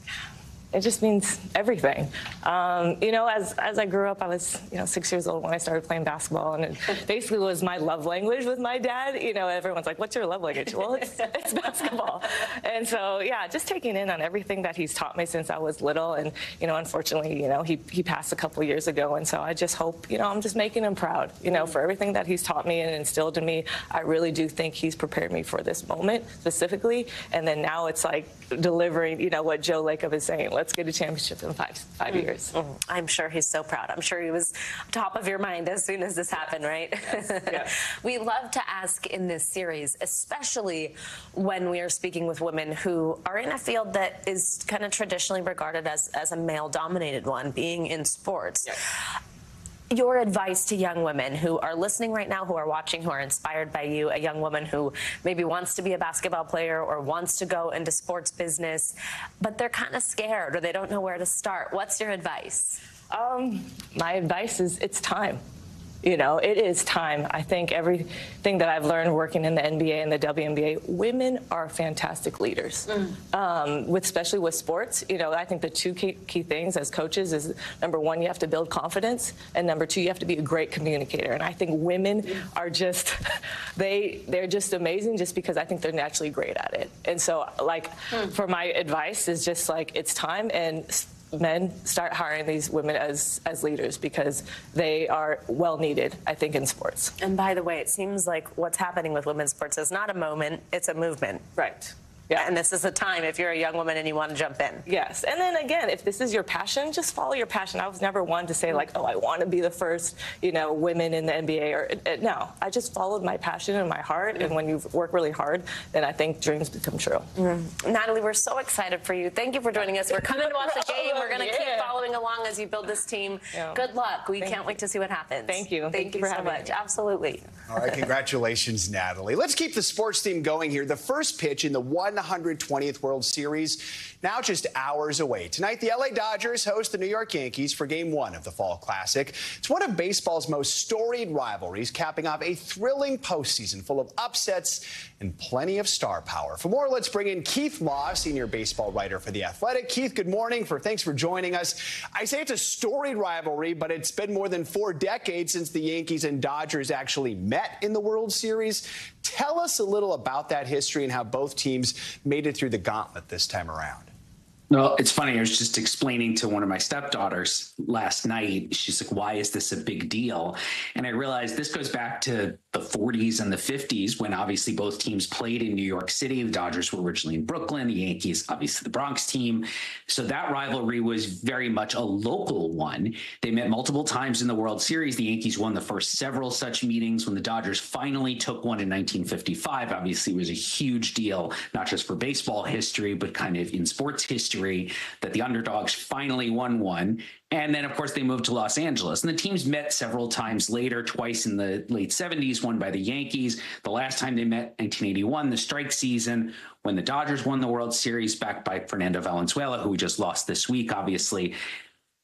It just means everything. As I grew up, I was 6 years old when I started playing basketball, and it basically was my love language with my dad. Everyone's like, "What's your love language?" Well, it's basketball. And so, yeah, just taking in on everything that he's taught me since I was little. And unfortunately, he passed a couple years ago, and so I just hope I'm just making him proud. For everything that he's taught me and instilled in me. I really do think he's prepared me for this moment specifically. And then now it's like delivering, what Joe Lacob is saying. Let's get a championship in five years. I'm sure he's so proud. I'm sure he was top of your mind as soon as this happened, right? Yes. We love to ask in this series, especially when we are speaking with women who are in a field that is kind of traditionally regarded as a male-dominated one, being in sports. Yes. Your advice to young women who are listening right now, who are watching, who are inspired by you, a young woman who maybe wants to be a basketball player or wants to go into sports business, but they're kind of scared or they don't know where to start. What's your advice? My advice is it's time. It is time. I think everything that I've learned working in the NBA and the WNBA, women are fantastic leaders, especially with sports. I think the 2 key things as coaches is, number 1, you have to build confidence, and number 2, you have to be a great communicator. And I think women are just, they're just amazing just because I think they're naturally great at it. And so, for my advice is just it's time, and men, start hiring these women as leaders because they are well needed, I think, in sports. And by the way, it seems like what's happening with women's sports is not a moment, it's a movement. Right. Yeah. And this is a time if you're a young woman and you want to jump in. Yes. And then again, if this is your passion, just follow your passion. I was never one to say oh, I want to be the first, women in the NBA no, I just followed my passion and my heart. And when you work really hard, then I think dreams become true. Natalie, we're so excited for you. Thank you for joining us. We're coming to watch the game. We're going to keep following along as you build this team. Yeah. Good luck. We can't wait to see what happens. Thank you. Thank you so much. Absolutely. All right. Congratulations, Natalie. Let's keep the sports theme going here. The first pitch in the 120th World Series now just hours away. Tonight, the LA Dodgers host the New York Yankees for Game 1 of the Fall Classic. It's one of baseball's most storied rivalries, capping off a thrilling postseason full of upsets and plenty of star power. For more, let's bring in Keith Law, senior baseball writer for The Athletic. Keith, good morning. Thanks for joining us. I say it's a storied rivalry, but it's been more than 4 decades since the Yankees and Dodgers actually met in the World Series. Tell us a little about that history and how both teams made it through the gauntlet this time around. Well, it's funny. I was just explaining to one of my stepdaughters last night. She's like, why is this a big deal? And I realized this goes back to the 40s and the 50s, when obviously both teams played in New York City. The Dodgers were originally in Brooklyn, the Yankees, obviously the Bronx team. So that rivalry was very much a local one. They met multiple times in the World Series. The Yankees won the first several such meetings. When the Dodgers finally took one in 1955, obviously it was a huge deal, not just for baseball history, but kind of in sports history, that the underdogs finally won one. And then, of course, they moved to Los Angeles. And the teams met several times later, twice in the late 70s, one by the Yankees. The last time they met, 1981, the strike season, when the Dodgers won the World Series, backed by Fernando Valenzuela, who we just lost this week, obviously.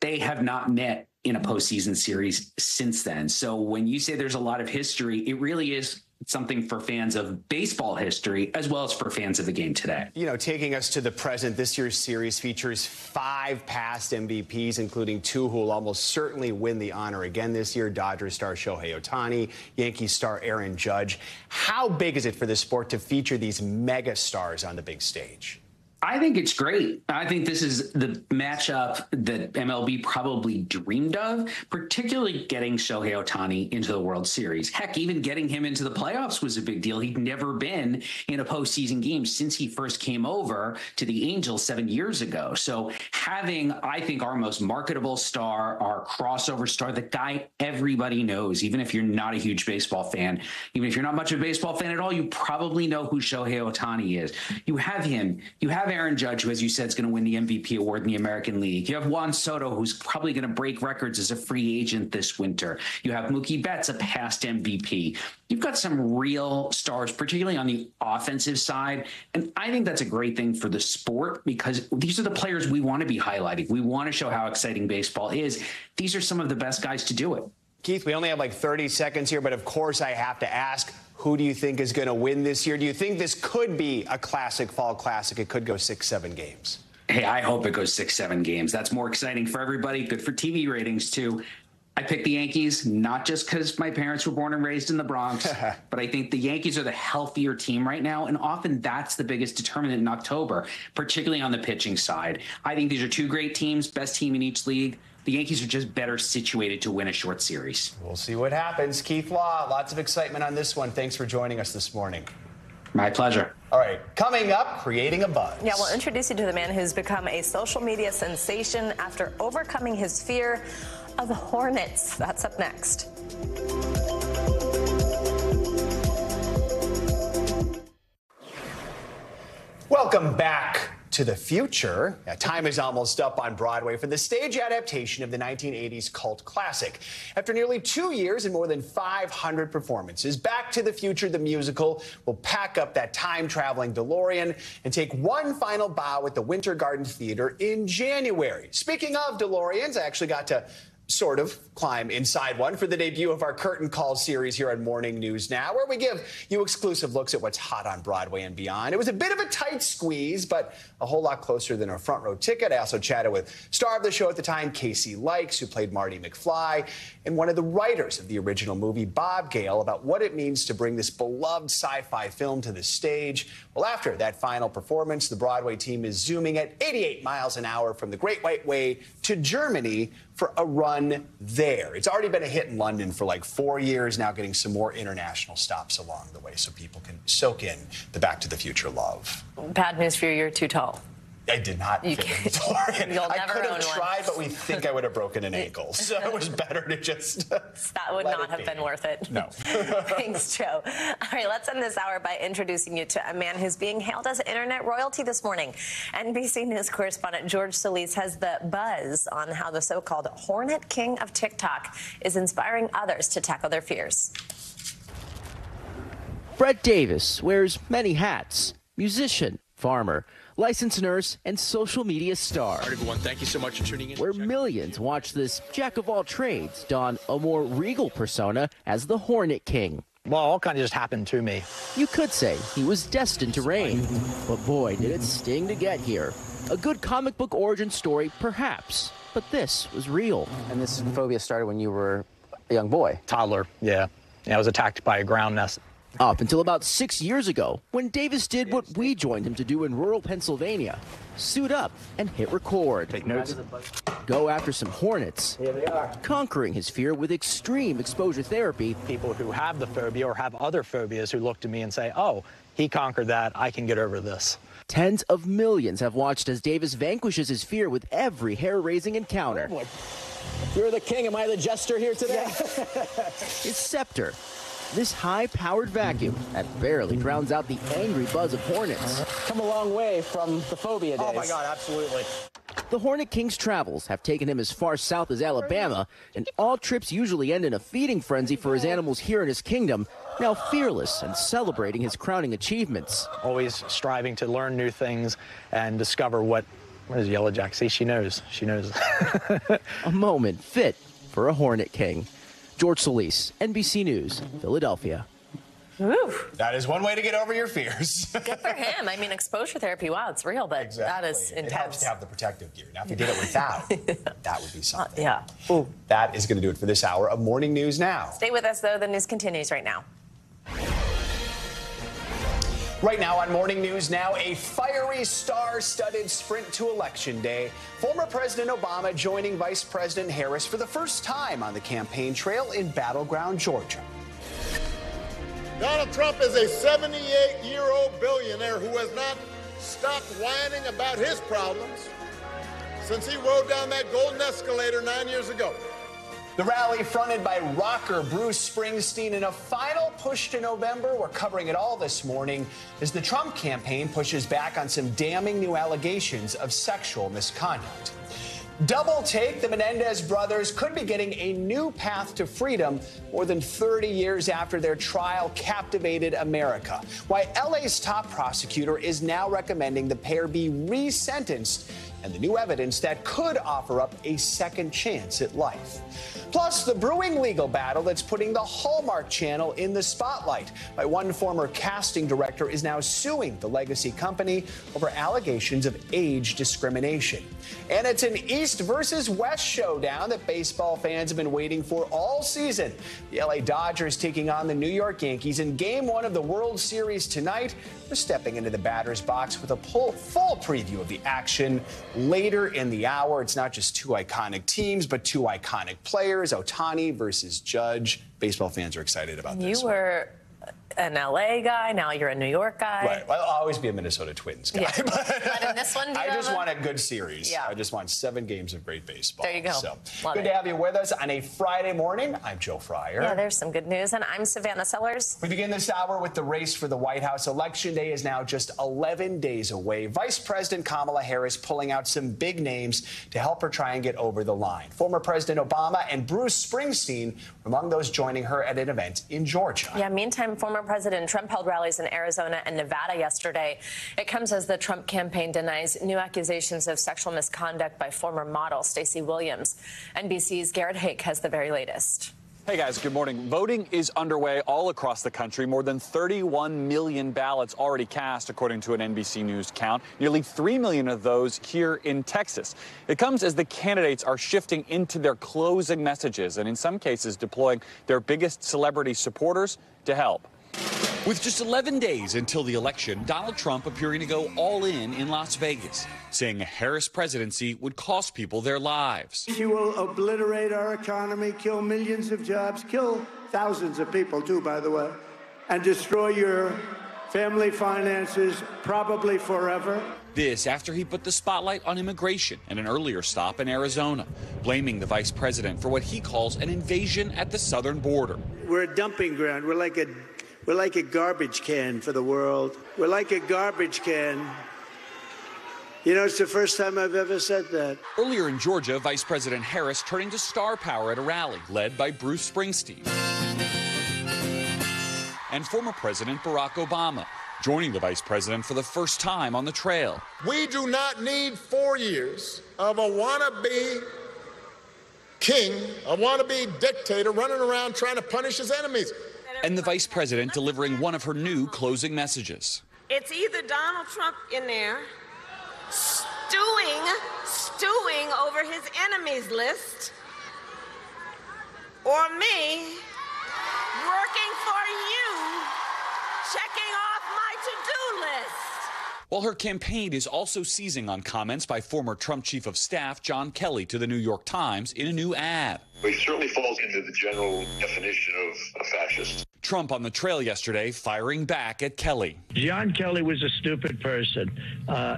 They have not met in a postseason series since then. So when you say there's a lot of history, it really is something for fans of baseball history as well as for fans of the game today. You know, taking us to the present, this year's series features 5 past MVPs, including 2 who will almost certainly win the honor again this year: Dodgers star Shohei Ohtani, Yankees star Aaron Judge. How big is it for the sport to feature these mega stars on the big stage? I think it's great. I think this is the matchup that MLB probably dreamed of, particularly getting Shohei Ohtani into the World Series. Heck, even getting him into the playoffs was a big deal. He'd never been in a postseason game since he first came over to the Angels 7 years ago. So having, I think, our most marketable star, our crossover star, the guy everybody knows, even if you're not a huge baseball fan, even if you're not much of a baseball fan at all, you probably know who Shohei Ohtani is. You have him. You have Aaron Judge, who, as you said, is going to win the MVP award in the American League. You have Juan Soto, who's probably going to break records as a free agent this winter. You have Mookie Betts, a past MVP. You've got some real stars, particularly on the offensive side. And I think that's a great thing for the sport, because these are the players we want to be highlighting. We want to show how exciting baseball is. These are some of the best guys to do it. Keith, we only have like 30 seconds here, but of course I have to ask, who do you think is going to win this year? Do you think this could be a classic fall classic? It could go 6-7 games. Hey, I hope it goes 6-7 games. That's more exciting for everybody. Good for TV ratings, too. I picked the Yankees, not just because my parents were born and raised in the Bronx, but I think the Yankees are the healthier team right now, and often that's the biggest determinant in October, particularly on the pitching side. I think these are 2 great teams, best team in each league. The Yankees are just better situated to win a short series. We'll see what happens. Keith Law, lots of excitement on this one. Thanks for joining us this morning. My pleasure. All right, coming up, creating a buzz. Yeah, we'll introduce you to the man who's become a social media sensation after overcoming his fear of hornets. That's up next. Welcome back to the future. Time is almost up on Broadway for the stage adaptation of the 1980s cult classic. After nearly 2 years and more than 500 performances, Back to the Future, the musical, will pack up that time-traveling DeLorean and take one final bow at the Winter Garden Theater in January. Speaking of DeLoreans, I actually got to sort of climb inside one for the debut of our Curtain Call series here on Morning News Now, where we give you exclusive looks at what's hot on Broadway and beyond. It was a bit of a tight squeeze, but a whole lot closer than a front row ticket. I also chatted with star of the show at the time, Casey Likes, who played Marty McFly, and one of the writers of the original movie, Bob Gale, about what it means to bring this beloved sci-fi film to the stage. Well, after that final performance, the Broadway team is zooming at 88 miles an hour from the Great White Way to Germany for a run there. It's already been a hit in London for like 4 years now, getting some more international stops along the way so people can soak in the Back to the Future love. Bad news for you, you're too tall. I did not fit in the DeLorean. You'll I never could own have one. tried, but we think I would have broken an ankle. So it was better to just That would not have been worth it. No. Thanks, Joe. All right, let's end this hour by introducing you to a man who's being hailed as internet royalty this morning. NBC News correspondent George Solis has the buzz on how the so-called Hornet King of TikTok is inspiring others to tackle their fears. Brett Davis wears many hats: musician, farmer, licensed nurse, and social media star. All right, everyone, thank you so much for tuning in. Where millions watch this jack of all trades don a more regal persona as the Hornet King. Well, all kind of just happened to me. You could say he was destined to reign, but boy, did it sting to get here. A good comic book origin story, perhaps, but this was real. And this phobia started when you were a young boy? Toddler, yeah. I was attacked by a ground Up until about 6 years ago, when Davis did what we joined him to do in rural Pennsylvania, suit up and hit record. Take notes. Go after some hornets. Here they are. Conquering his fear with extreme exposure therapy. People who have the phobia or have other phobias who look to me and say, oh, he conquered that, I can get over this. Tens of millions have watched as Davis vanquishes his fear with every hair-raising encounter. Oh, you're the king. Am I the jester here today? His scepter. This high-powered vacuum that barely drowns out the angry buzz of hornets. Come a long way from the phobia days. Oh, my God, absolutely. The Hornet King's travels have taken him as far south as Alabama, and all trips usually end in a feeding frenzy for his animals here in his kingdom, now fearless and celebrating his crowning achievements. Always striving to learn new things and discover what does Yellow Jack see? She knows. She knows. A moment fit for a Hornet King. George Solis, NBC News, Philadelphia. Ooh. That is one way to get over your fears. Good for him. I mean, exposure therapy, wow, it's real, but that is intense. It helps to have the protective gear. Now, if you did it without, that would be something. Yeah. Ooh. That is going to do it for this hour of Morning News Now. Stay with us, though. The news continues right now. Right now on Morning News Now, a fiery star-studded sprint to Election Day. Former President Obama joining Vice President Harris for the first time on the campaign trail in battleground Georgia. Donald Trump is a 78-year-old billionaire who has not stopped whining about his problems since he rode down that golden escalator 9 years ago. The rally fronted by rocker Bruce Springsteen in a final push to November. We're covering it all this morning as the Trump campaign pushes back on some damning new allegations of sexual misconduct. Double take, the Menendez brothers could be getting a new path to freedom more than 30 years after their trial captivated America. Why LA's top prosecutor is now recommending the pair be resentenced, and the new evidence that could offer up a second chance at life. Plus, the brewing legal battle that's putting the Hallmark Channel in the spotlight. One former casting director is now suing the legacy company over allegations of age discrimination. And it's an East versus West showdown that baseball fans have been waiting for all season. The LA Dodgers taking on the New York Yankees in Game 1 of the World Series tonight. We're stepping into the batter's box with a full preview of the action later in the hour. It's not just two iconic teams, but two iconic players, Ohtani versus Judge. Baseball fans are excited about this. You were an LA guy, now you're a New York guy. Right. Well, I'll always be a Minnesota Twins guy. Yeah. But in this one, I just want a good series. Yeah. I just want 7 games of great baseball. There you go. So Love good it. to have you with us on a Friday morning. I'm Joe Fryer. Yeah, there's some good news, and I'm Savannah Sellers. We begin this hour with the race for the White House. Election Day is now just 11 days away. Vice President Kamala Harris pulling out some big names to help her try and get over the line. Former President Obama and Bruce Springsteen were among those joining her at an event in Georgia. Yeah, meantime, former President Trump held rallies in Arizona and Nevada yesterday. It comes as the Trump campaign denies new accusations of sexual misconduct by former model Stacey Williams. NBC's Garrett Hake has the very latest. Hey guys, good morning. Voting is underway all across the country. More than 31 million ballots already cast, according to an NBC News count. Nearly 3 million of those here in Texas. It comes as the candidates are shifting into their closing messages and in some cases deploying their biggest celebrity supporters to help. With just 11 days until the election, Donald Trump appearing to go all in Las Vegas, saying a Harris presidency would cost people their lives. She will obliterate our economy, kill millions of jobs, kill thousands of people, too, by the way, and destroy your family finances, probably forever. This after he put the spotlight on immigration at an earlier stop in Arizona, blaming the vice president for what he calls an invasion at the southern border. We're a dumping ground. We're like a garbage can for the world. We're like a garbage can. You know, it's the first time I've ever said that. Earlier in Georgia, Vice President Harris turning to star power at a rally led by Bruce Springsteen and former President Barack Obama, joining the vice president for the first time on the trail. We do not need 4 years of a wannabe king, a wannabe dictator running around trying to punish his enemies. And the vice president delivering one of her new closing messages. It's either Donald Trump in there stewing over his enemies list, or me working for you checking off my to-do list. While her campaign is also seizing on comments by former Trump Chief of Staff John Kelly to the New York Times in a new ad. He certainly falls into the general definition of a fascist. Trump on the trail yesterday firing back at Kelly. John Kelly was a stupid person.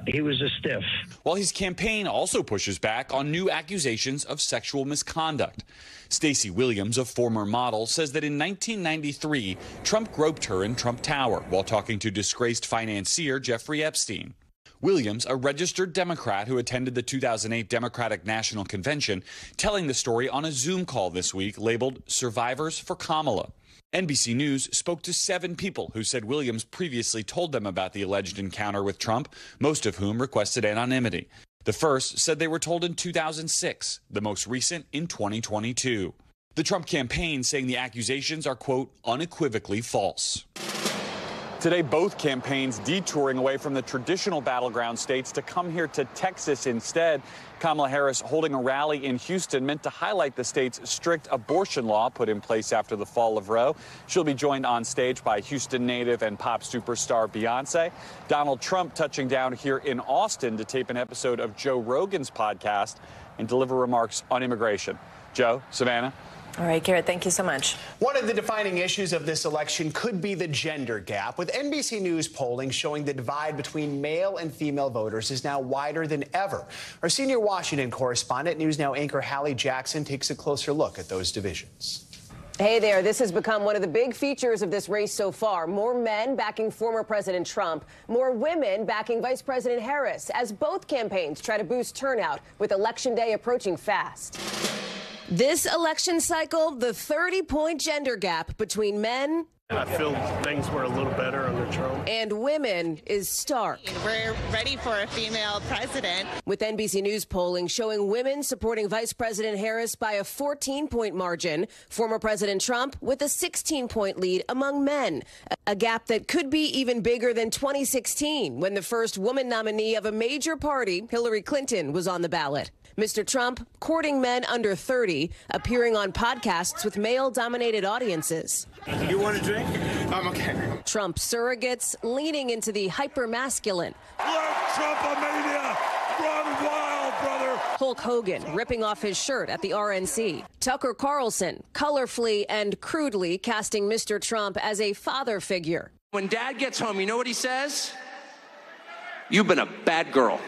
He was a stiff. While his campaign also pushes back on new accusations of sexual misconduct. Stacey Williams, a former model, says that in 1993, Trump groped her in Trump Tower while talking to disgraced financier Jeffrey Epstein. Williams, a registered Democrat who attended the 2008 Democratic National Convention, telling the story on a Zoom call this week labeled Survivors for Kamala. NBC News spoke to 7 people who said Williams previously told them about the alleged encounter with Trump, most of whom requested anonymity. The first said they were told in 2006, the most recent in 2022. The Trump campaign saying the accusations are, quote, unequivocally false. Today, both campaigns detouring away from the traditional battleground states to come here to Texas instead. Kamala Harris holding a rally in Houston meant to highlight the state's strict abortion law put in place after the fall of Roe. She'll be joined on stage by Houston native and pop superstar Beyonce. Donald Trump touching down here in Austin to tape an episode of Joe Rogan's podcast and deliver remarks on immigration. Joe, Savannah. All right, Garrett, thank you so much. One of the defining issues of this election could be the gender gap, with NBC News polling showing the divide between male and female voters is now wider than ever. Our senior Washington correspondent, News Now anchor Hallie Jackson, takes a closer look at those divisions. Hey there, this has become one of the big features of this race so far. More men backing former President Trump, more women backing Vice President Harris, as both campaigns try to boost turnout with Election Day approaching fast. This election cycle, the 30-point gender gap between men I feel things were a little better under Trump. and women is stark. We're ready for a female president. With NBC News polling showing women supporting Vice President Harris by a 14-point margin, former President Trump with a 16-point lead among men, a gap that could be even bigger than 2016 when the first woman nominee of a major party, Hillary Clinton, was on the ballot. Mr. Trump courting men under 30, appearing on podcasts with male-dominated audiences. You want a drink? I'm okay. Trump surrogates leaning into the hyper-masculine. Trump-a-mania! Run wild, brother! Hulk Hogan ripping off his shirt at the RNC. Tucker Carlson colorfully and crudely casting Mr. Trump as a father figure. When Dad gets home, you know what he says? You've been a bad girl.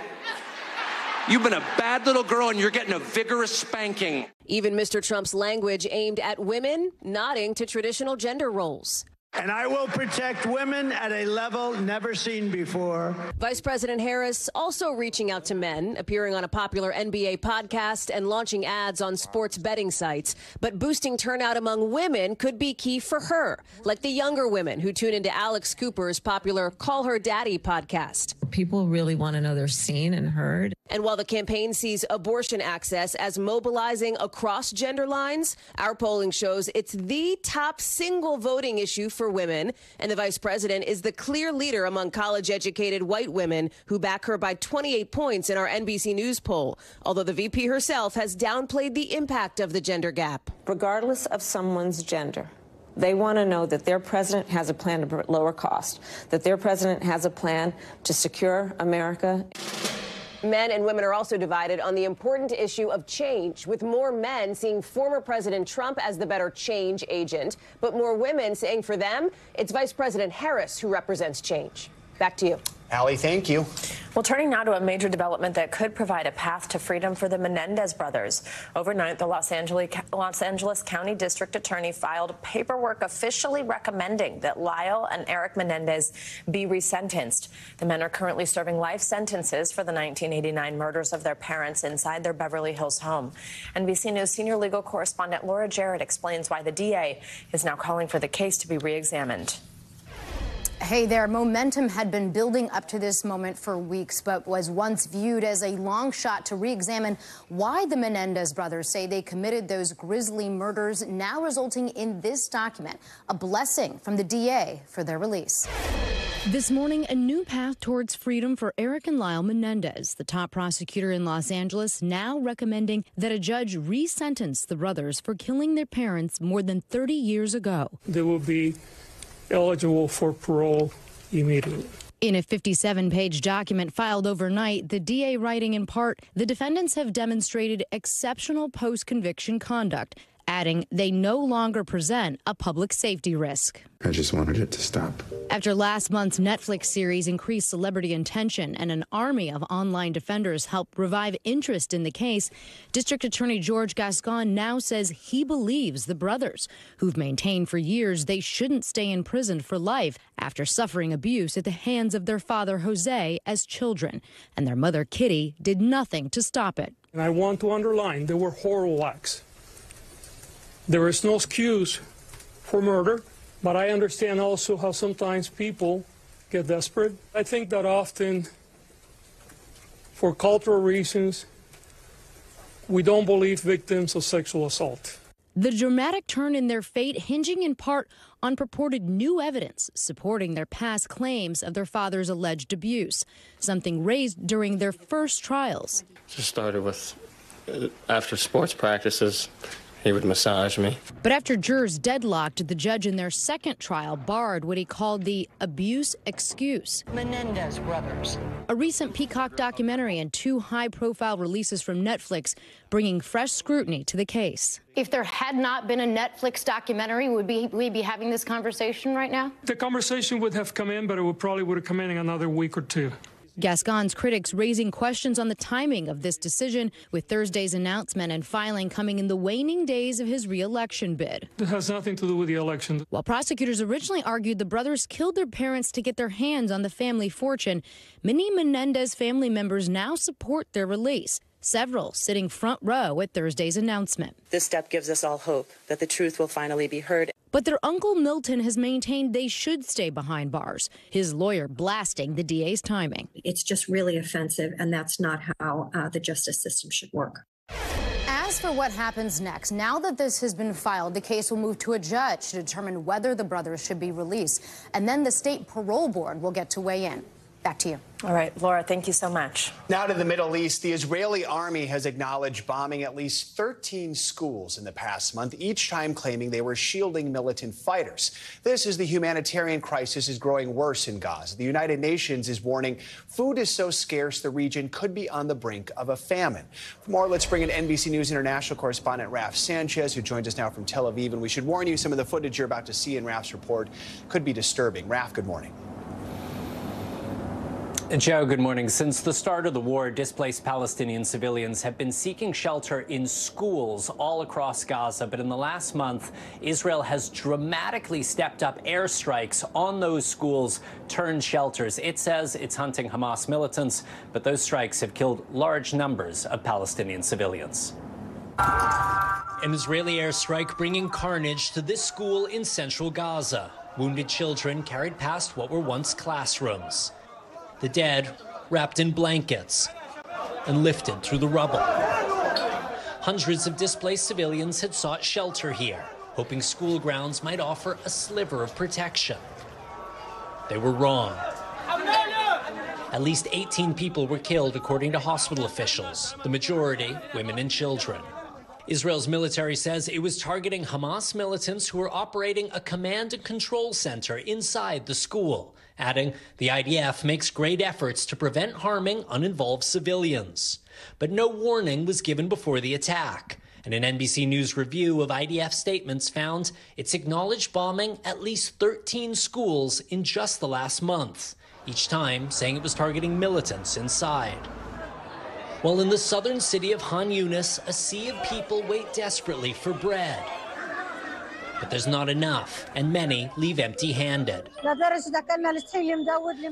You've been a bad little girl and you're getting a vigorous spanking. Even Mr. Trump's language aimed at women, nodding to traditional gender roles. And I will protect women at a level never seen before. Vice President Harris also reaching out to men, appearing on a popular NBA podcast and launching ads on sports betting sites. But boosting turnout among women could be key for her, like the younger women who tune into Alex Cooper's popular Call Her Daddy podcast. People really want to know they're seen and heard. And while the campaign sees abortion access as mobilizing across gender lines, our polling shows it's the top single voting issue for women, and the vice president is the clear leader among college-educated white women who back her by 28 points in our NBC News poll, although the VP herself has downplayed the impact of the gender gap. Regardless of someone's gender, they want to know that their president has a plan to lower cost, that their president has a plan to secure America. Men and women are also divided on the important issue of change, with more men seeing former President Trump as the better change agent, but more women saying for them, it's Vice President Harris who represents change. Back to you. Allie, thank you. Well, turning now to a major development that could provide a path to freedom for the Menendez brothers. Overnight, the Los Angeles County District Attorney filed paperwork officially recommending that Lyle and Eric Menendez be resentenced. The men are currently serving life sentences for the 1989 murders of their parents inside their Beverly Hills home. NBC News senior legal correspondent Laura Jarrett explains why the DA is now calling for the case to be re-examined. Hey there, momentum had been building up to this moment for weeks, but was once viewed as a long shot to re-examine why the Menendez brothers say they committed those grisly murders, now resulting in this document, a blessing from the DA for their release. This morning, a new path towards freedom for Eric and Lyle Menendez. The top prosecutor in Los Angeles now recommending that a judge re-sentence the brothers for killing their parents more than 30 years ago. There will be eligible for parole immediately. In a 57-page document filed overnight, the DA writing in part, the defendants have demonstrated exceptional post-conviction conduct, adding they no longer present a public safety risk. I just wanted it to stop. After last month's Netflix series increased celebrity attention and an army of online defenders helped revive interest in the case, District Attorney George Gascon now says he believes the brothers, who've maintained for years they shouldn't stay in prison for life after suffering abuse at the hands of their father Jose as children, and their mother Kitty did nothing to stop it. And I want to underline, there were horrible acts. There is no excuse for murder, but I understand also how sometimes people get desperate. I think that often, for cultural reasons, we don't believe victims of sexual assault. The dramatic turn in their fate hinging in part on purported new evidence supporting their past claims of their father's alleged abuse, something raised during their first trials. Just started with, after sports practices, he would massage me. But after jurors deadlocked, the judge in their second trial barred what he called the abuse excuse. Menendez brothers. A recent Peacock documentary and 2 high-profile releases from Netflix bringing fresh scrutiny to the case. If there had not been a Netflix documentary, would we be having this conversation right now? The conversation would have come in, but it probably would have come in another week or 2. Gascon's critics raising questions on the timing of this decision, with Thursday's announcement and filing coming in the waning days of his re-election bid. It has nothing to do with the election. While prosecutors originally argued the brothers killed their parents to get their hands on the family fortune, many Menendez family members now support their release, several sitting front row at Thursday's announcement. This step gives us all hope that the truth will finally be heard. But their uncle Milton has maintained they should stay behind bars, his lawyer blasting the DA's timing. It's just really offensive, and that's not how the justice system should work. As for what happens next, now that this has been filed, the case will move to a judge to determine whether the brothers should be released. And then the state parole board will get to weigh in. Back to you. All right, Laura, thank you so much. Now to the Middle East. The Israeli army has acknowledged bombing at least 13 schools in the past month, each time claiming they were shielding militant fighters. This as the humanitarian crisis is growing worse in Gaza. The United Nations is warning food is so scarce the region could be on the brink of a famine. For more, let's bring in NBC News international correspondent Raf Sanchez, who joins us now from Tel Aviv. And we should warn you, some of the footage you're about to see in Raf's report could be disturbing. Raf, good morning. Joe, good morning. Since the start of the war, displaced Palestinian civilians have been seeking shelter in schools all across Gaza. But in the last month, Israel has dramatically stepped up airstrikes on those schools turned shelters. It says it's hunting Hamas militants, but those strikes have killed large numbers of Palestinian civilians. An Israeli airstrike bringing carnage to this school in central Gaza. Wounded children carried past what were once classrooms. The dead wrapped in blankets and lifted through the rubble. Hundreds of displaced civilians had sought shelter here, hoping school grounds might offer a sliver of protection. They were wrong. At least 18 people were killed, according to hospital officials, the majority women and children. Israel's military says it was targeting Hamas militants who were operating a command and control center inside the school, adding the IDF makes great efforts to prevent harming uninvolved civilians. But no warning was given before the attack. And an NBC News review of IDF statements found it's acknowledged bombing at least 13 schools in just the last month, each time saying it was targeting militants inside. While in the southern city of Han Yunis, a sea of people wait desperately for bread. But there's not enough, and many leave empty-handed.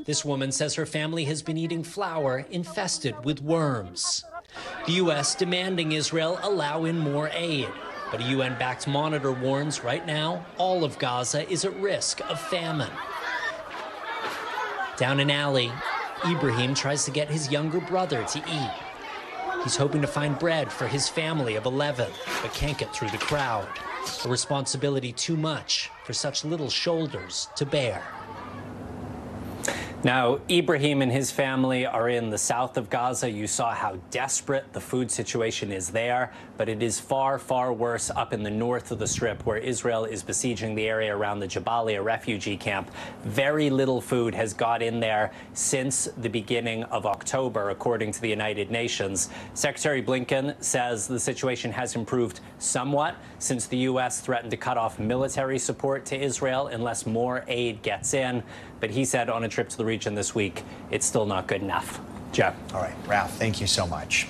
This woman says her family has been eating flour infested with worms. The U.S. demanding Israel allow in more aid. But a UN-backed monitor warns right now all of Gaza is at risk of famine. Down an alley, Ibrahim tries to get his younger brother to eat. He's hoping to find bread for his family of 11, but can't get through the crowd. A responsibility too much for such little shoulders to bear. Now, Ibrahim and his family are in the south of Gaza. You saw how desperate the food situation is there, but it is far, far worse up in the north of the Strip, where Israel is besieging the area around the Jabalia refugee camp. Very little food has got in there since the beginning of October, according to the United Nations. Secretary Blinken says the situation has improved somewhat since the U.S. threatened to cut off military support to Israel unless more aid gets in. But he said on a trip to the region this week, it's still not good enough. Joe. All right, Ralph, thank you so much.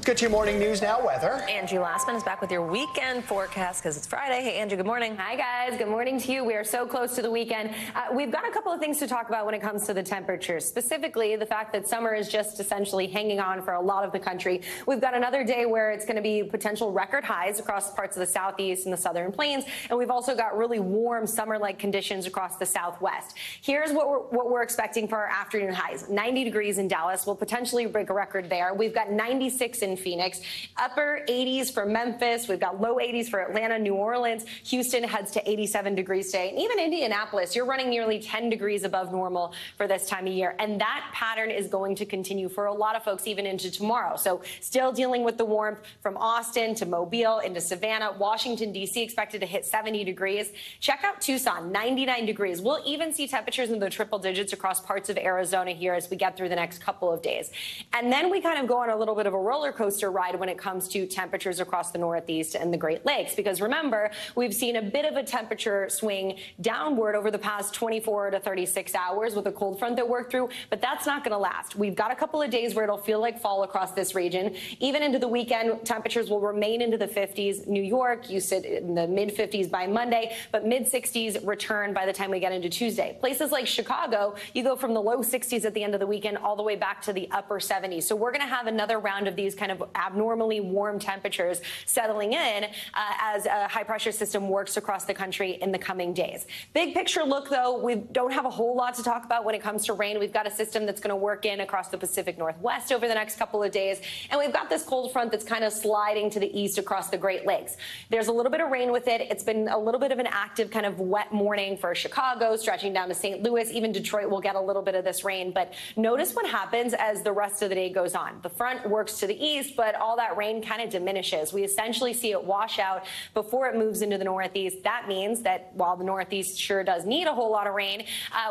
Let's get to your morning news now. Weather. Angie Lastman is back with your weekend forecast because it's Friday. Hey, Angie, good morning. Hi, guys. Good morning to you. We are so close to the weekend. We've got a couple of things to talk about when it comes to the temperatures, specifically the fact that summer is just essentially hanging on for a lot of the country. We've got another day where it's going to be potential record highs across parts of the southeast and the southern plains. And we've also got really warm summer-like conditions across the southwest. Here's what we're expecting for our afternoon highs. 90 degrees in Dallas. We'll potentially break a record there. We've got 96 in Phoenix, upper 80s for Memphis. We've got low 80s for Atlanta, New Orleans. Houston heads to 87 degrees today. And even Indianapolis, you're running nearly 10 degrees above normal for this time of year. And that pattern is going to continue for a lot of folks even into tomorrow. So still dealing with the warmth from Austin to Mobile into Savannah. Washington, D.C. expected to hit 70 degrees. Check out Tucson, 99 degrees. We'll even see temperatures in the triple digits across parts of Arizona here as we get through the next couple of days. And then we kind of go on a little bit of a roller coaster ride when it comes to temperatures across the Northeast and the Great Lakes, because remember, we've seen a bit of a temperature swing downward over the past 24 to 36 hours with a cold front that worked through, but that's not going to last. We've got a couple of days where it'll feel like fall across this region. Even into the weekend, temperatures will remain into the 50s. New York, you sit in the mid 50s by Monday, but mid 60s return by the time we get into Tuesday. Places like Chicago, you go from the low 60s at the end of the weekend all the way back to the upper 70s. So we're going to have another round of these kind of abnormally warm temperatures settling in as a high pressure system works across the country in the coming days. Big picture look, though, we don't have a whole lot to talk about when it comes to rain. We've got a system that's going to work in across the Pacific Northwest over the next couple of days. And we've got this cold front that's kind of sliding to the east across the Great Lakes. There's a little bit of rain with it. It's been a little bit of an active kind of wet morning for Chicago, stretching down to St. Louis. Even Detroit will get a little bit of this rain. But notice what happens as the rest of the day goes on. The front works to the east, but all that rain kind of diminishes. We essentially see it wash out before it moves into the Northeast. That means that while the Northeast sure does need a whole lot of rain,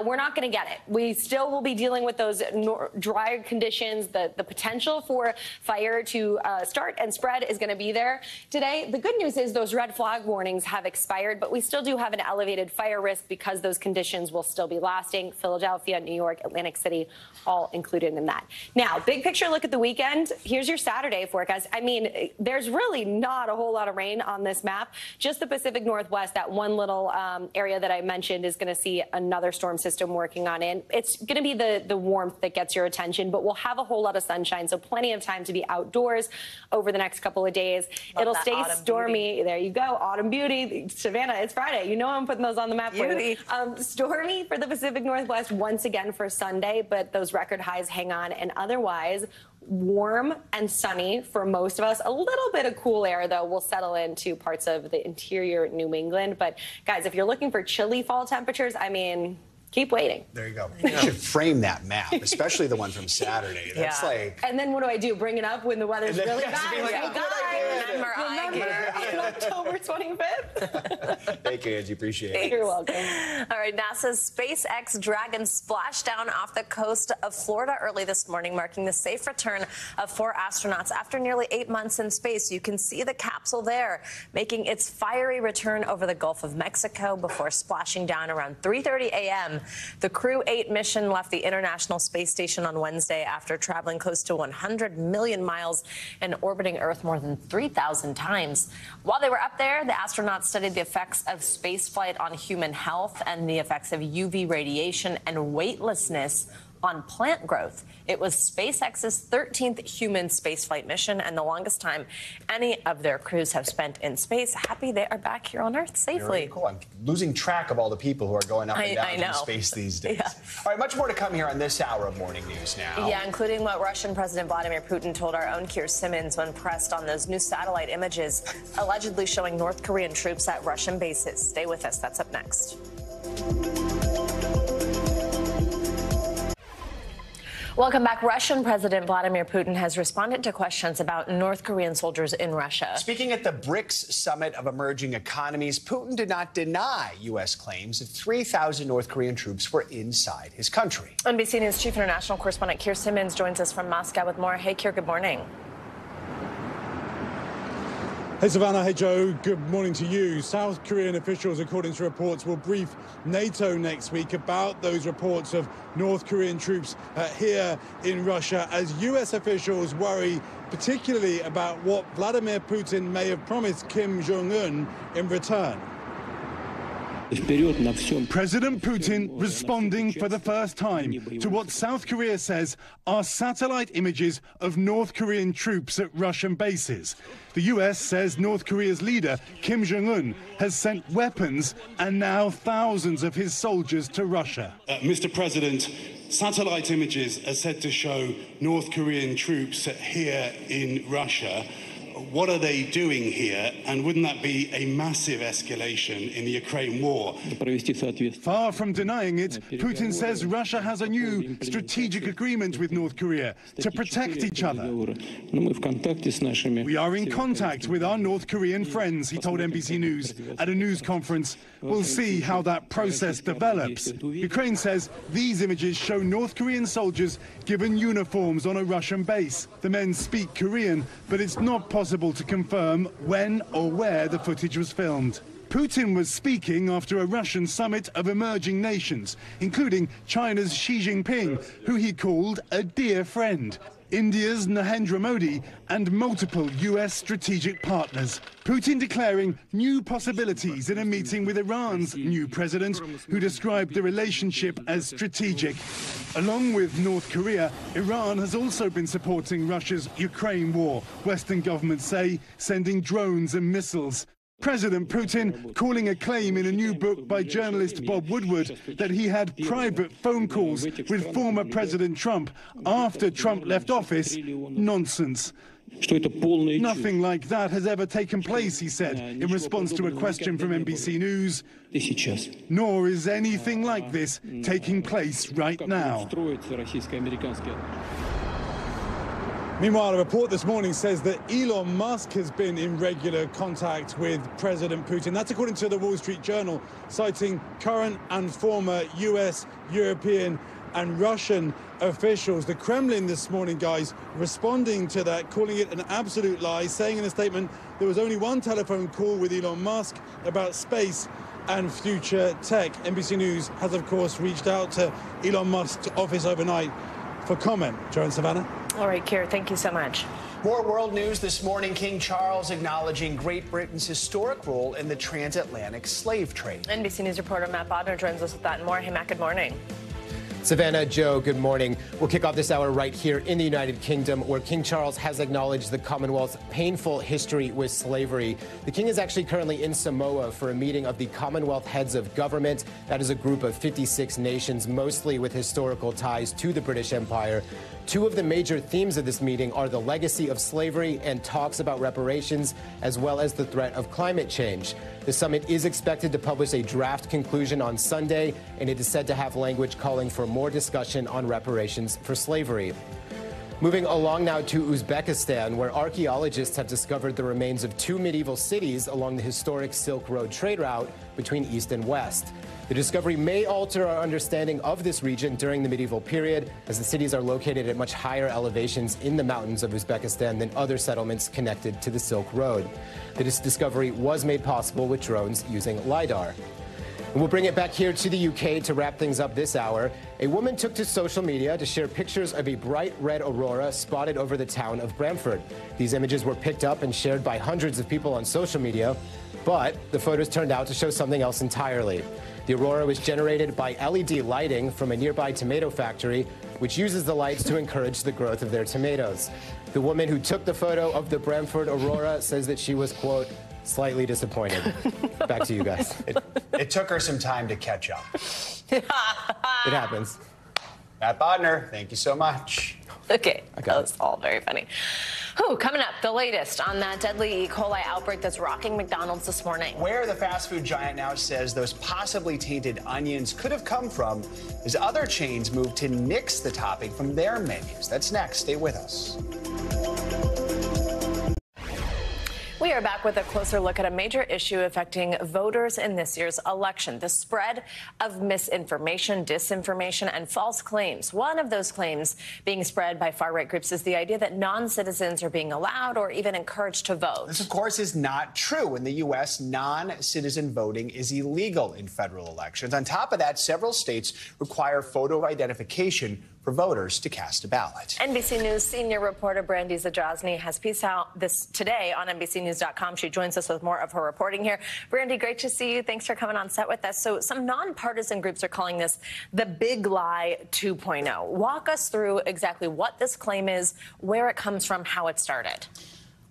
we're not going to get it. We still will be dealing with those dry conditions. The potential for fire to start and spread is going to be there today. The good news is those red flag warnings have expired, but we still do have an elevated fire risk because those conditions will still be lasting. Philadelphia, New York, Atlantic City, all included in that. Now, big picture look at the weekend. Here's your Saturday forecast. I mean, there's really not a whole lot of rain on this map. Just the Pacific Northwest, that one little area that I mentioned is going to see another storm system working on in. It's going to be the warmth that gets your attention, but we'll have a whole lot of sunshine, so plenty of time to be outdoors over the next couple of days. It'll stay stormy. Beauty. There you go. Autumn beauty. Savannah, it's Friday. You know I'm putting those on the map for you. Stormy for the Pacific Northwest once again for Sunday, but those record highs hang on, and otherwise warm and sunny for most of us. A little bit of cool air, though, will settle into parts of the interior New England. But, guys, if you're looking for chilly fall temperatures, I mean, keep waiting. There you go. You should frame that map, especially the one from Saturday. That's like... And then what do? Bring it up when the weather's really bad? Like, Remember on October 25th? Thank you, Angie. Appreciate it. You're welcome. All right, NASA's SpaceX Dragon splashed down off the coast of Florida early this morning, marking the safe return of 4 astronauts after nearly 8 months in space. You can see the capsule there, making its fiery return over the Gulf of Mexico before splashing down around 3:30 a.m. The Crew 8 mission left the International Space Station on Wednesday after traveling close to 100 million miles and orbiting Earth more than 3,000 times. While they were up there, the astronauts studied the effects of spaceflight on human health and the effects of UV radiation and weightlessness on plant growth. It was SpaceX's 13th human spaceflight mission and the longest time any of their crews have spent in space. Happy they are back here on Earth safely. Really cool. I'm losing track of all the people who are going up and down in space these days. Yeah. All right, much more to come here on this hour of Morning News now. Yeah, including what Russian President Vladimir Putin told our own Keir Simmons when pressed on those new satellite images allegedly showing North Korean troops at Russian bases. Stay with us. That's up next. Welcome back. Russian President Vladimir Putin has responded to questions about North Korean soldiers in Russia. Speaking at the BRICS Summit of Emerging Economies, Putin did not deny U.S. claims that 3,000 North Korean troops were inside his country. NBC News Chief International Correspondent Keir Simmons joins us from Moscow with more. Hey, Keir, good morning. Hey, Savannah. Hey, Joe. Good morning to you. South Korean officials, according to reports, will brief NATO next week about those reports of North Korean troops here in Russia, as U.S. officials worry particularly about what Vladimir Putin may have promised Kim Jong-un in return. President Putin responding for the first time to what South Korea says are satellite images of North Korean troops at Russian bases. The U.S. says North Korea's leader, Kim Jong-un, has sent weapons and now thousands of his soldiers to Russia. Mr. President, satellite images are said to show North Korean troops here in Russia. What are they doing here? And wouldn't that be a massive escalation in the Ukraine war? Far from denying it, Putin says Russia has a new strategic agreement with North Korea to protect each other. We are in contact with our North Korean friends, he told NBC News at a news conference. We'll see how that process develops. Ukraine says these images show North Korean soldiers given uniforms on a Russian base. The men speak Korean, but it's not possible to confirm when or where the footage was filmed. Putin was speaking after a Russian summit of emerging nations, including China's Xi Jinping, who he called a dear friend, India's Narendra Modi, and multiple U.S. strategic partners. Putin declaring new possibilities in a meeting with Iran's new president, who described the relationship as strategic. Along with North Korea, Iran has also been supporting Russia's Ukraine war, Western governments say, sending drones and missiles. President Putin calling a claim in a new book by journalist Bob Woodward that he had private phone calls with former President Trump after Trump left office nonsense. Nothing like that has ever taken place, he said, in response to a question from NBC News. Nor is anything like this taking place right now. Meanwhile, a report this morning says that Elon Musk has been in regular contact with President Putin. That's according to the Wall Street Journal, citing current and former US, European and Russian officials. The Kremlin this morning, guys, responding to that, calling it an absolute lie, saying in a statement there was only one telephone call with Elon Musk about space and future tech. NBC News has, of course, reached out to Elon Musk's office overnight for comment. Joe and Savannah. All right, Keir, thank you so much. More world news this morning. King Charles acknowledging Great Britain's historic role in the transatlantic slave trade. NBC News reporter Matt Bodner joins us with that and more. Hey, Matt, good morning. Savannah, Joe, good morning. We'll kick off this hour right here in the United Kingdom, where King Charles has acknowledged the Commonwealth's painful history with slavery. The king is actually currently in Samoa for a meeting of the Commonwealth heads of government. That is a group of 56 nations, mostly with historical ties to the British Empire. Two of the major themes of this meeting are the legacy of slavery and talks about reparations, as well as the threat of climate change. The summit is expected to publish a draft conclusion on Sunday, and it is said to have language calling for more discussion on reparations for slavery. Moving along now to Uzbekistan, where archaeologists have discovered the remains of two medieval cities along the historic Silk Road trade route between East and West. The discovery may alter our understanding of this region during the medieval period, as the cities are located at much higher elevations in the mountains of Uzbekistan than other settlements connected to the Silk Road. This discovery was made possible with drones using LiDAR. And we'll bring it back here to the UK to wrap things up this hour. A woman took to social media to share pictures of a bright red aurora spotted over the town of Bramford. These images were picked up and shared by hundreds of people on social media, but the photos turned out to show something else entirely. The aurora was generated by LED lighting from a nearby tomato factory, which uses the lights to encourage the growth of their tomatoes. The woman who took the photo of the Bramford aurora says that she was, quote, slightly disappointed. Back to you guys. It took her some time to catch up. It happens. Matt Bodner, thank you so much. Okay, that was all very funny. Coming up, the latest on that deadly E. coli outbreak that's rocking McDonald's this morning. Where the fast food giant now says those possibly tainted onions could have come from as other chains move to nix the topping from their menus. That's next. Stay with us. We are back with a closer look at a major issue affecting voters in this year's election, the spread of misinformation, disinformation, and false claims. One of those claims being spread by far-right groups is the idea that non-citizens are being allowed or even encouraged to vote. This, of course, is not true. In the U.S., non-citizen voting is illegal in federal elections. On top of that, several states require photo identification for voters to cast a ballot. NBC News senior reporter Brandy Zadrozny has piece out this today on NBCnews.com. She joins us with more of her reporting here. Brandy, great to see you. Thanks for coming on set with us. So some nonpartisan groups are calling this the Big Lie 2.0. Walk us through exactly what this claim is, where it comes from, how it started.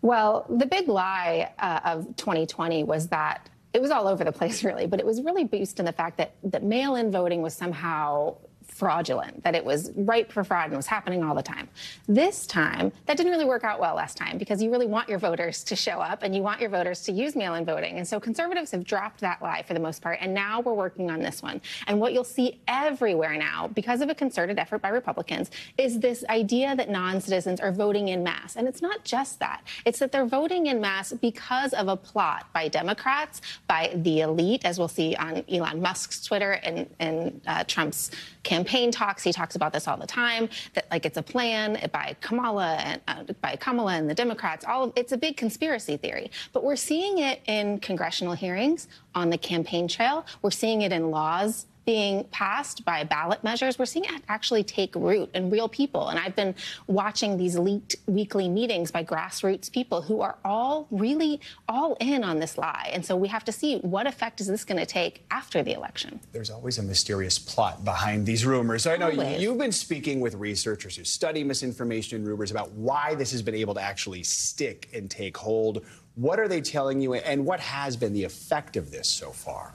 Well, the big lie of 2020 was that it was all over the place, really, but it was really based in the fact that mail-in voting was somehow fraudulent, that it was ripe for fraud and was happening all the time. This time, that didn't really work out well last time because you really want your voters to show up and you want your voters to use mail-in voting. And so conservatives have dropped that lie for the most part, and now we're working on this one. And what you'll see everywhere now, because of a concerted effort by Republicans, is this idea that non-citizens are voting in mass. And it's not just that. It's that they're voting in mass because of a plot by Democrats, by the elite, as we'll see on Elon Musk's Twitter and Trump's campaign talks. He talks about this all the time, that like it's a plan by Kamala and the Democrats. It's a big conspiracy theory. But we're seeing it in congressional hearings, on the campaign trail. We're seeing it in laws being passed by ballot measures. We're seeing it actually take root in real people. And I've been watching these leaked weekly meetings by grassroots people who are all really all in on this lie. And so we have to see what effect is this going to take after the election. There's always a mysterious plot behind these rumors. I know you've been speaking with researchers who study misinformation and rumors about why this has been able to actually stick and take hold. What are they telling you, and what has been the effect of this so far?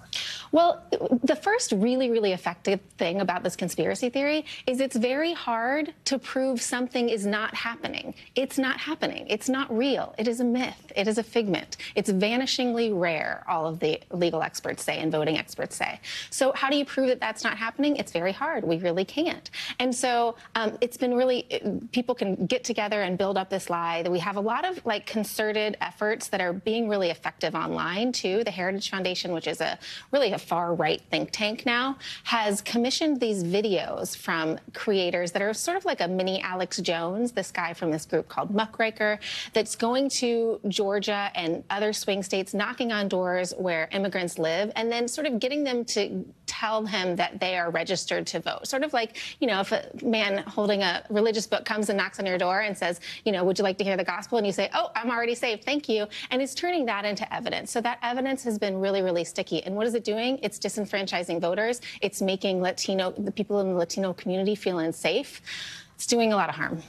Well, the first really, really effective thing about this conspiracy theory is it's very hard to prove something is not happening. It's not happening. It's not real. It is a myth. It is a figment. It's vanishingly rare, all of the legal experts say and voting experts say. So how do you prove that that's not happening? It's very hard. We really can't. And so it's been really, people can get together and build up this lie. That we have a lot of like concerted efforts that are being really effective online too. The Heritage Foundation, which is really a far-right think tank now, has commissioned these videos from creators that are sort of like a mini Alex Jones, this guy from this group called Muckraker, that's going to Georgia and other swing states, knocking on doors where immigrants live, and then sort of getting them to tell him that they are registered to vote. Sort of like, you know, if a man holding a religious book comes and knocks on your door and says, you know, would you like to hear the gospel? And you say, oh, I'm already saved, thank you. And it's turning that into evidence. So that evidence has been really, really sticky. And what is it doing? It's disenfranchising voters. It's making the people in the Latino community feel unsafe. It's doing a lot of harm.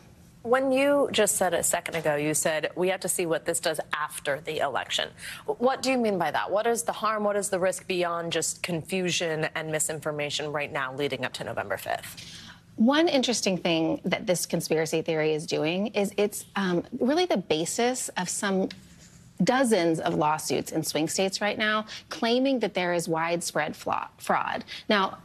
When you just said a second ago, you said we have to see what this does after the election. What do you mean by that? What is the harm? What is the risk beyond just confusion and misinformation right now leading up to November 5th? One interesting thing that this conspiracy theory is doing is it's really the basis of some dozens of lawsuits in swing states right now claiming that there is widespread fraud. Now,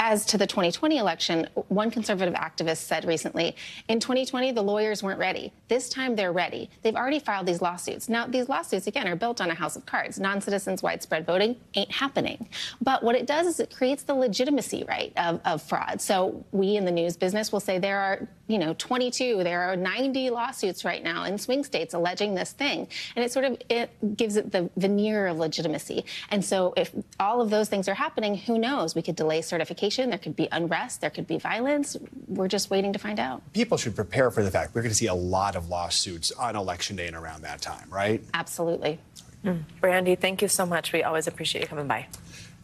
as to the 2020 election, one conservative activist said recently, in 2020, the lawyers weren't ready. This time they're ready. They've already filed these lawsuits. Now, these lawsuits, again, are built on a house of cards. Non-citizens widespread voting ain't happening. But what it does is it creates the legitimacy, right, of fraud. So we in the news business will say there are, there are 90 lawsuits right now in swing states alleging this thing. And it gives it the veneer of legitimacy. And so if all of those things are happening, who knows? We could delay certification. There could be unrest. There could be violence. We're just waiting to find out. People should prepare for the fact we're going to see a lot of lawsuits on Election Day and around that time, right? Absolutely. Brandy, thank you so much. We always appreciate you coming by.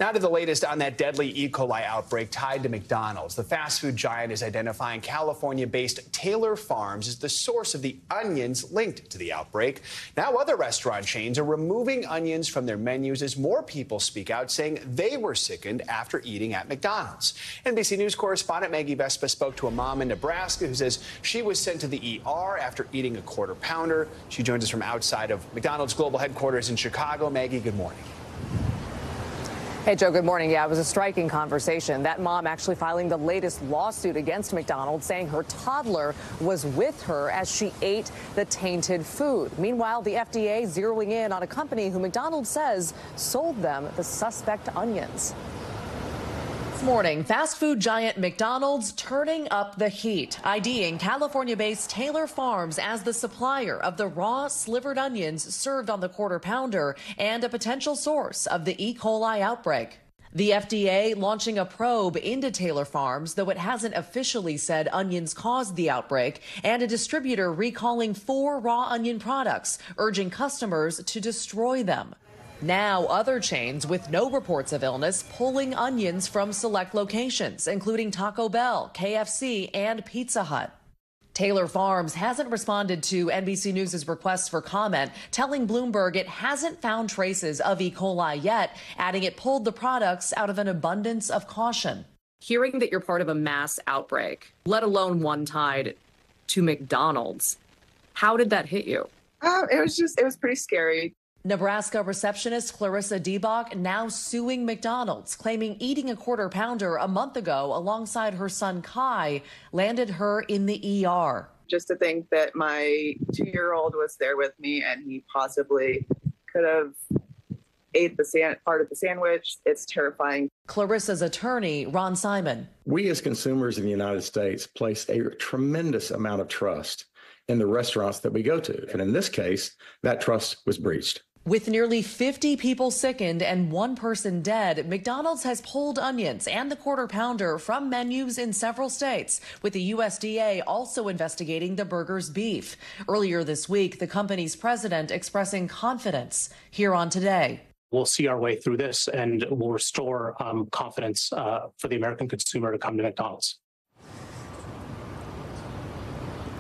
Now to the latest on that deadly E. coli outbreak tied to McDonald's. The fast food giant is identifying California-based Taylor Farms as the source of the onions linked to the outbreak. Now other restaurant chains are removing onions from their menus as more people speak out, saying they were sickened after eating at McDonald's. NBC News correspondent Maggie Vespa spoke to a mom in Nebraska who says she was sent to the ER after eating a quarter pounder. She joins us from outside of McDonald's global headquarters in Chicago. Maggie, good morning. Hey, Joe, good morning. Yeah, it was a striking conversation. That mom actually filing the latest lawsuit against McDonald's, saying her toddler was with her as she ate the tainted food. Meanwhile, the FDA zeroing in on a company who McDonald's says sold them the suspect onions. This morning, fast food giant McDonald's turning up the heat, IDing California-based Taylor Farms as the supplier of the raw slivered onions served on the quarter pounder and a potential source of the E. coli outbreak. The FDA launching a probe into Taylor Farms, though it hasn't officially said onions caused the outbreak, and a distributor recalling 4 raw onion products, urging customers to destroy them. Now, other chains with no reports of illness pulling onions from select locations, including Taco Bell, KFC, and Pizza Hut. Taylor Farms hasn't responded to NBC News' request for comment, telling Bloomberg it hasn't found traces of E. coli yet, adding it pulled the products out of an abundance of caution. Hearing that you're part of a mass outbreak, let alone one tied to McDonald's, how did that hit you? It was pretty scary. Nebraska receptionist Clarissa Debach now suing McDonald's, claiming eating a quarter pounder a month ago alongside her son Kai landed her in the ER. Just to think that my 2-year-old was there with me and he possibly could have ate the part of the sandwich. It's terrifying. Clarissa's attorney, Ron Simon. We as consumers in the United States place a tremendous amount of trust in the restaurants that we go to. And in this case, that trust was breached. With nearly 50 people sickened and 1 person dead, McDonald's has pulled onions and the quarter pounder from menus in several states, with the USDA also investigating the burger's beef. Earlier this week, the company's president expressing confidence here on Today. We'll see our way through this and we'll restore confidence for the American consumer to come to McDonald's.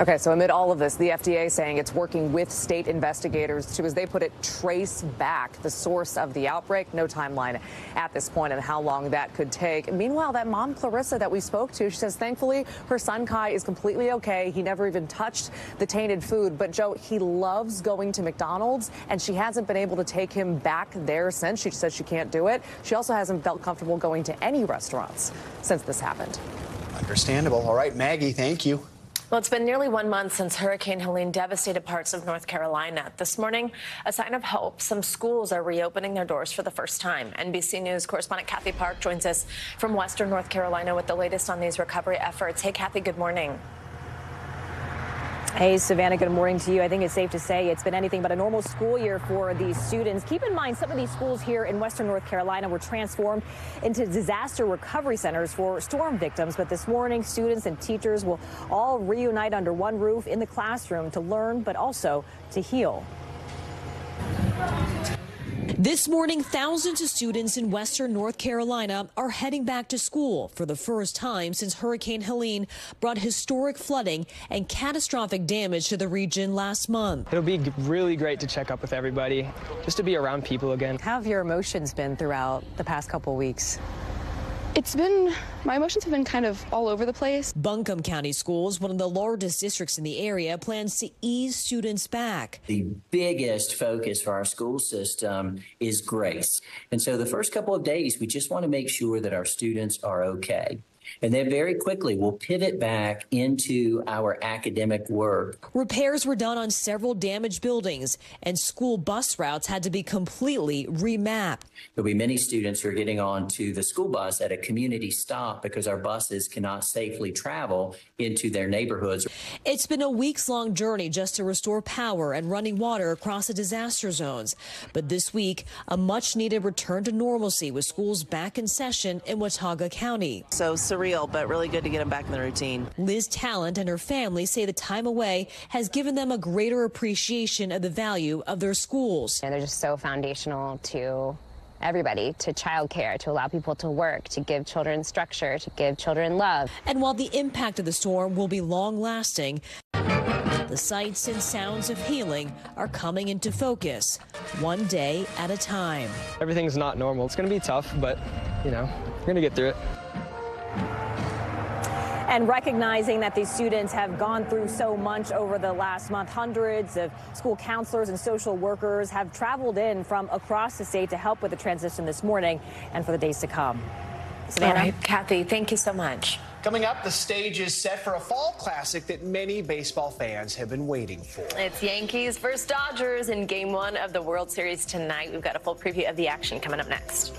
Okay, so amid all of this, the FDA saying it's working with state investigators to, as they put it, trace back the source of the outbreak. No timeline at this point on how long that could take. Meanwhile, that mom, Clarissa, that we spoke to, she says thankfully her son Kai is completely okay. He never even touched the tainted food. But, Joe, he loves going to McDonald's, and she hasn't been able to take him back there since. She says she can't do it. She also hasn't felt comfortable going to any restaurants since this happened. Understandable. All right, Maggie, thank you. Well, it's been nearly 1 month since Hurricane Helene devastated parts of North Carolina. This morning, a sign of hope. Some schools are reopening their doors for the first time. NBC News correspondent Kathy Park joins us from Western North Carolina with the latest on these recovery efforts. Hey, Kathy, good morning. Hey, Savannah, good morning to you. I think it's safe to say it's been anything but a normal school year for these students. Keep in mind, some of these schools here in Western North Carolina were transformed into disaster recovery centers for storm victims. But this morning, students and teachers will all reunite under one roof in the classroom to learn, but also to heal. This morning, thousands of students in Western North Carolina are heading back to school for the first time since Hurricane Helene brought historic flooding and catastrophic damage to the region last month. It'll be really great to check up with everybody, just to be around people again. How have your emotions been throughout the past couple weeks? My emotions have been kind of all over the place. Buncombe County Schools, one of the largest districts in the area, plans to ease students back. The biggest focus for our school system is grace. And so the first couple of days, we just want to make sure that our students are okay. And then very quickly, we'll pivot back into our academic work. Repairs were done on several damaged buildings, and school bus routes had to be completely remapped. There'll be many students who are getting on to the school bus at a community stop because our buses cannot safely travel into their neighborhoods. It's been a weeks-long journey just to restore power and running water across the disaster zones. But this week, a much-needed return to normalcy with schools back in session in Watauga County. So surreal, but really good to get them back in the routine. Liz Talent and her family say the time away has given them a greater appreciation of the value of their schools. They're just so foundational to everybody to childcare, to allow people to work, to give children structure, to give children love. And while the impact of the storm will be long-lasting, the sights and sounds of healing are coming into focus, one day at a time. Everything's not normal. It's going to be tough, but, you know, we're going to get through it. And recognizing that these students have gone through so much over the last month, hundreds of school counselors and social workers have traveled in from across the state to help with the transition this morning and for the days to come. Savannah? All right, Kathy, thank you so much. Coming up, the stage is set for a fall classic that many baseball fans have been waiting for. It's Yankees versus Dodgers in Game 1 of the World Series tonight. We've got a full preview of the action coming up next.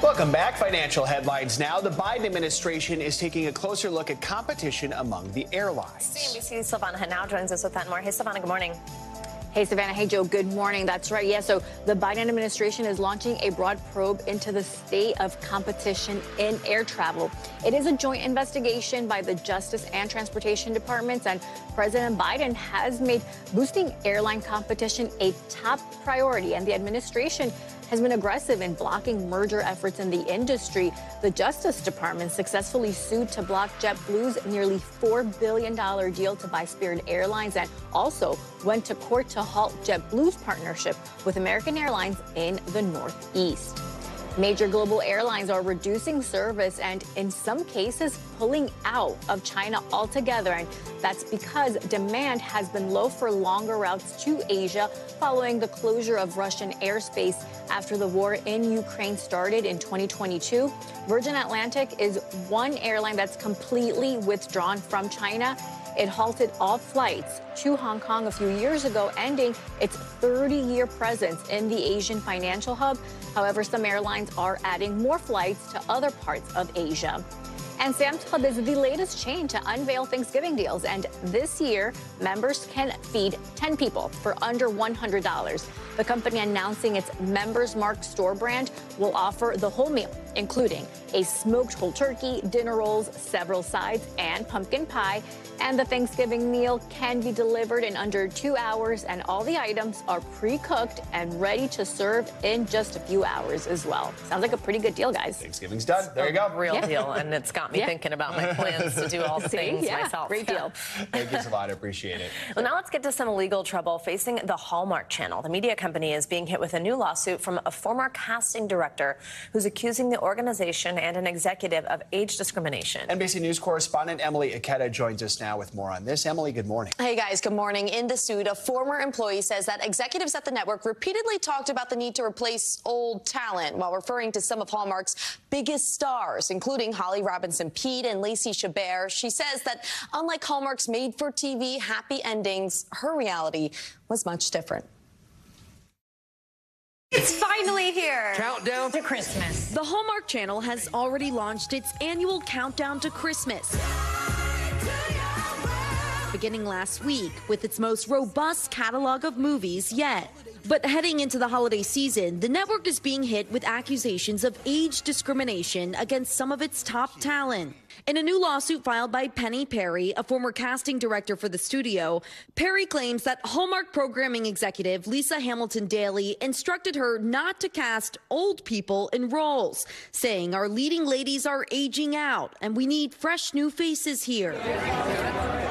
Welcome back. Financial headlines now. The Biden administration is taking a closer look at competition among the airlines. CNBC's Savannah now joins us with that and more. Hey, Savannah, good morning. Hey, Savannah. Hey, Joe. Good morning. That's right. Yeah, so the Biden administration is launching a broad probe into the state of competition in air travel. It is a joint investigation by the Justice and Transportation Departments, and President Biden has made boosting airline competition a top priority, and the administration has been aggressive in blocking merger efforts in the industry. The Justice Department successfully sued to block JetBlue's nearly $4 billion deal to buy Spirit Airlines, and also went to court to halt JetBlue's partnership with American Airlines in the Northeast. Major global airlines are reducing service and, in some cases, pulling out of China altogether. And that's because demand has been low for longer routes to Asia following the closure of Russian airspace after the war in Ukraine started in 2022. Virgin Atlantic is one airline that's completely withdrawn from China. It halted all flights to Hong Kong a few years ago, ending its 30-year presence in the Asian financial hub. However, some airlines are adding more flights to other parts of Asia. And Sam's Club is the latest chain to unveil Thanksgiving deals. And this year, members can feed 10 people for under $100. The company announcing its Members Mark store brand will offer the whole meal, including a smoked whole turkey, dinner rolls, several sides, and pumpkin pie. And the Thanksgiving meal can be delivered in under 2 hours, and all the items are pre-cooked and ready to serve in just a few hours as well. Sounds like a pretty good deal, guys. Thanksgiving's done. There you go. Real deal, and it's got me thinking about my plans to do all the things myself. Great deal. Thank you so much. I appreciate it. Well, now let's get to some legal trouble facing the Hallmark Channel. The media company is being hit with a new lawsuit from a former casting director who's accusing the organization and an executive of age discrimination. NBC News correspondent Emily Ikeda joins us now with more on this. Emily, good morning. Hey, guys, good morning. In the suit, a former employee says that executives at the network repeatedly talked about the need to replace old talent while referring to some of Hallmark's biggest stars, including Holly Robinson Peete and Lacey Chabert. She says that unlike Hallmark's made-for-TV happy endings, her reality was much different. It's finally here. Countdown to Christmas. The Hallmark Channel has already launched its annual countdown to Christmas, beginning last week with its most robust catalog of movies yet. But heading into the holiday season, the network is being hit with accusations of age discrimination against some of its top talent. In a new lawsuit filed by Penny Perry, a former casting director for the studio, Perry claims that Hallmark programming executive Lisa Hamilton Daly instructed her not to cast old people in roles, saying our leading ladies are aging out and we need fresh new faces here.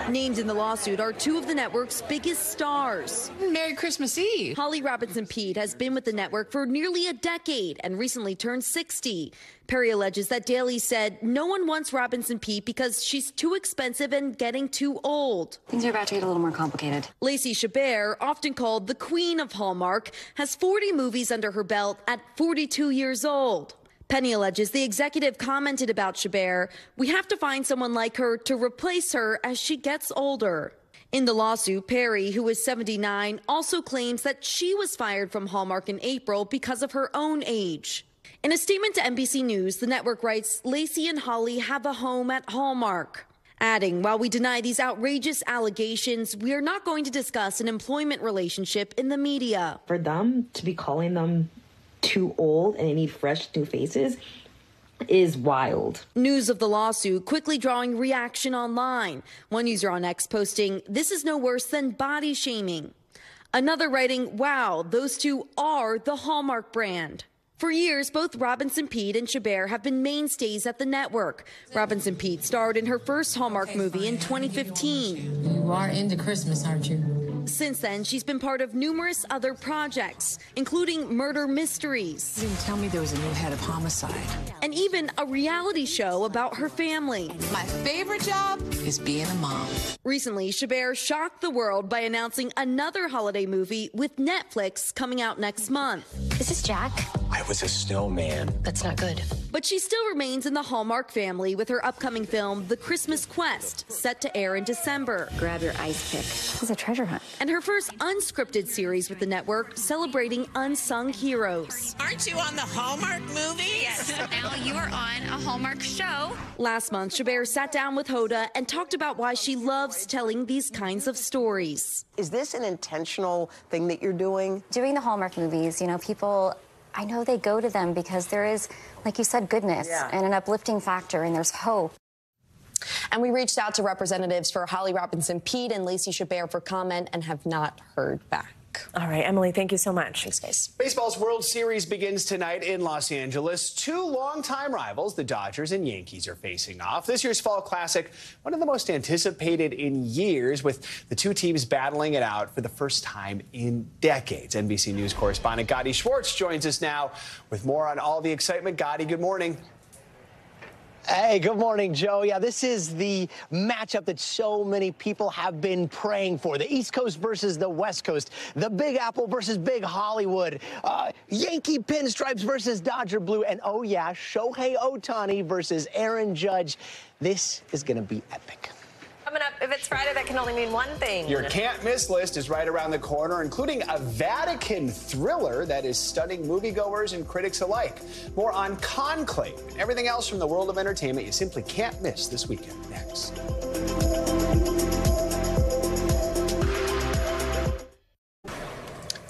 Named in the lawsuit are two of the network's biggest stars. Merry Christmas Eve. Holly Robinson Peete has been with the network for nearly a decade and recently turned 60. Perry alleges that Daly said no one wants Robinson Peete because she's too expensive and getting too old. Things are about to get a little more complicated. Lacey Chabert, often called the Queen of Hallmark, has 40 movies under her belt at 42 years old. Penny alleges the executive commented about Chabert, "We have to find someone like her to replace her as she gets older." In the lawsuit, Perry, who is 79, also claims that she was fired from Hallmark in April because of her own age. In a statement to NBC News, the network writes, Lacey and Holly have a home at Hallmark. Adding, while we deny these outrageous allegations, we are not going to discuss an employment relationship in the media. For them to be calling them too old and they need fresh new faces, is wild. News of the lawsuit quickly drawing reaction online. One user on X posting, "This is no worse than body shaming." Another writing, "Wow, those two are the Hallmark brand." For years, both Robinson Peete and Chabert have been mainstays at the network. Robinson Peete starred in her first Hallmark movie in 2015. You are into Christmas, aren't you? Since then, she's been part of numerous other projects, including murder mysteries. You didn't tell me there was a new head of homicide. And even a reality show about her family. My favorite job is being a mom. Recently, Chabert shocked the world by announcing another holiday movie with Netflix coming out next month. Is this Jack? I was a snowman. That's not good. But she still remains in the Hallmark family with her upcoming film, The Christmas Quest, set to air in December. Grab your ice pick. This is a treasure hunt. And her first unscripted series with the network, celebrating unsung heroes. Aren't you on the Hallmark movie? Yes, now you are on a Hallmark show. Last month, Chabert sat down with Hoda and talked about why she loves telling these kinds of stories. Is this an intentional thing that you're doing? Doing the Hallmark movies, people, I know they go to them because there is, like you said, goodness and an uplifting factor, and there's hope. And we reached out to representatives for Holly Robinson Peete and Lacey Chabert for comment and have not heard back. All right, Emily, thank you so much. Thanks, guys. Baseball's World Series begins tonight in Los Angeles. Two longtime rivals, the Dodgers and Yankees, are facing off. This year's Fall Classic, one of the most anticipated in years, with the two teams battling it out for the first time in decades. NBC News correspondent Gadi Schwartz joins us now with more on all the excitement. Gadi, good morning. Hey, good morning, Joe. Yeah, this is the matchup that so many people have been praying for. The East Coast versus the West Coast. The Big Apple versus Big Hollywood. Yankee pinstripes versus Dodger blue. And oh, yeah, Shohei Ohtani versus Aaron Judge. This is going to be epic. Coming up, if it's Friday, that can only mean one thing. Your can't-miss list is right around the corner, including a Vatican thriller that is stunning moviegoers and critics alike. More on Conclave and everything else from the world of entertainment you simply can't miss this weekend. Next.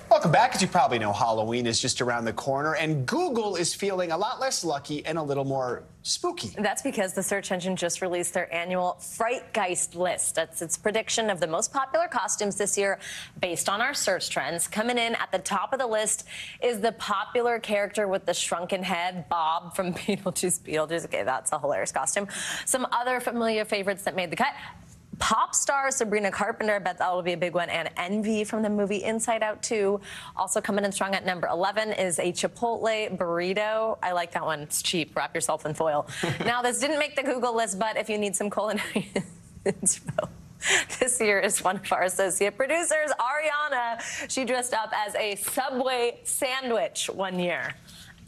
Welcome back. As you probably know, Halloween is just around the corner, and Google is feeling a lot less lucky and a little more spooky. That's because the search engine just released their annual Frightgeist list. That's its prediction of the most popular costumes this year based on our search trends. Coming in at the top of the list is the popular character with the shrunken head, Bob from Beetlejuice. Okay, that's a hilarious costume. Some other familiar favorites that made the cut: pop star Sabrina Carpenter, I bet that will be a big one, and Envy from the movie Inside Out 2. Also coming in strong at number 11 is a Chipotle burrito. I like that one. It's cheap. Wrap yourself in foil. Now, this didn't make the Google list, but if you need some culinary info, this year is one of our associate producers, Ariana. She dressed up as a Subway sandwich one year.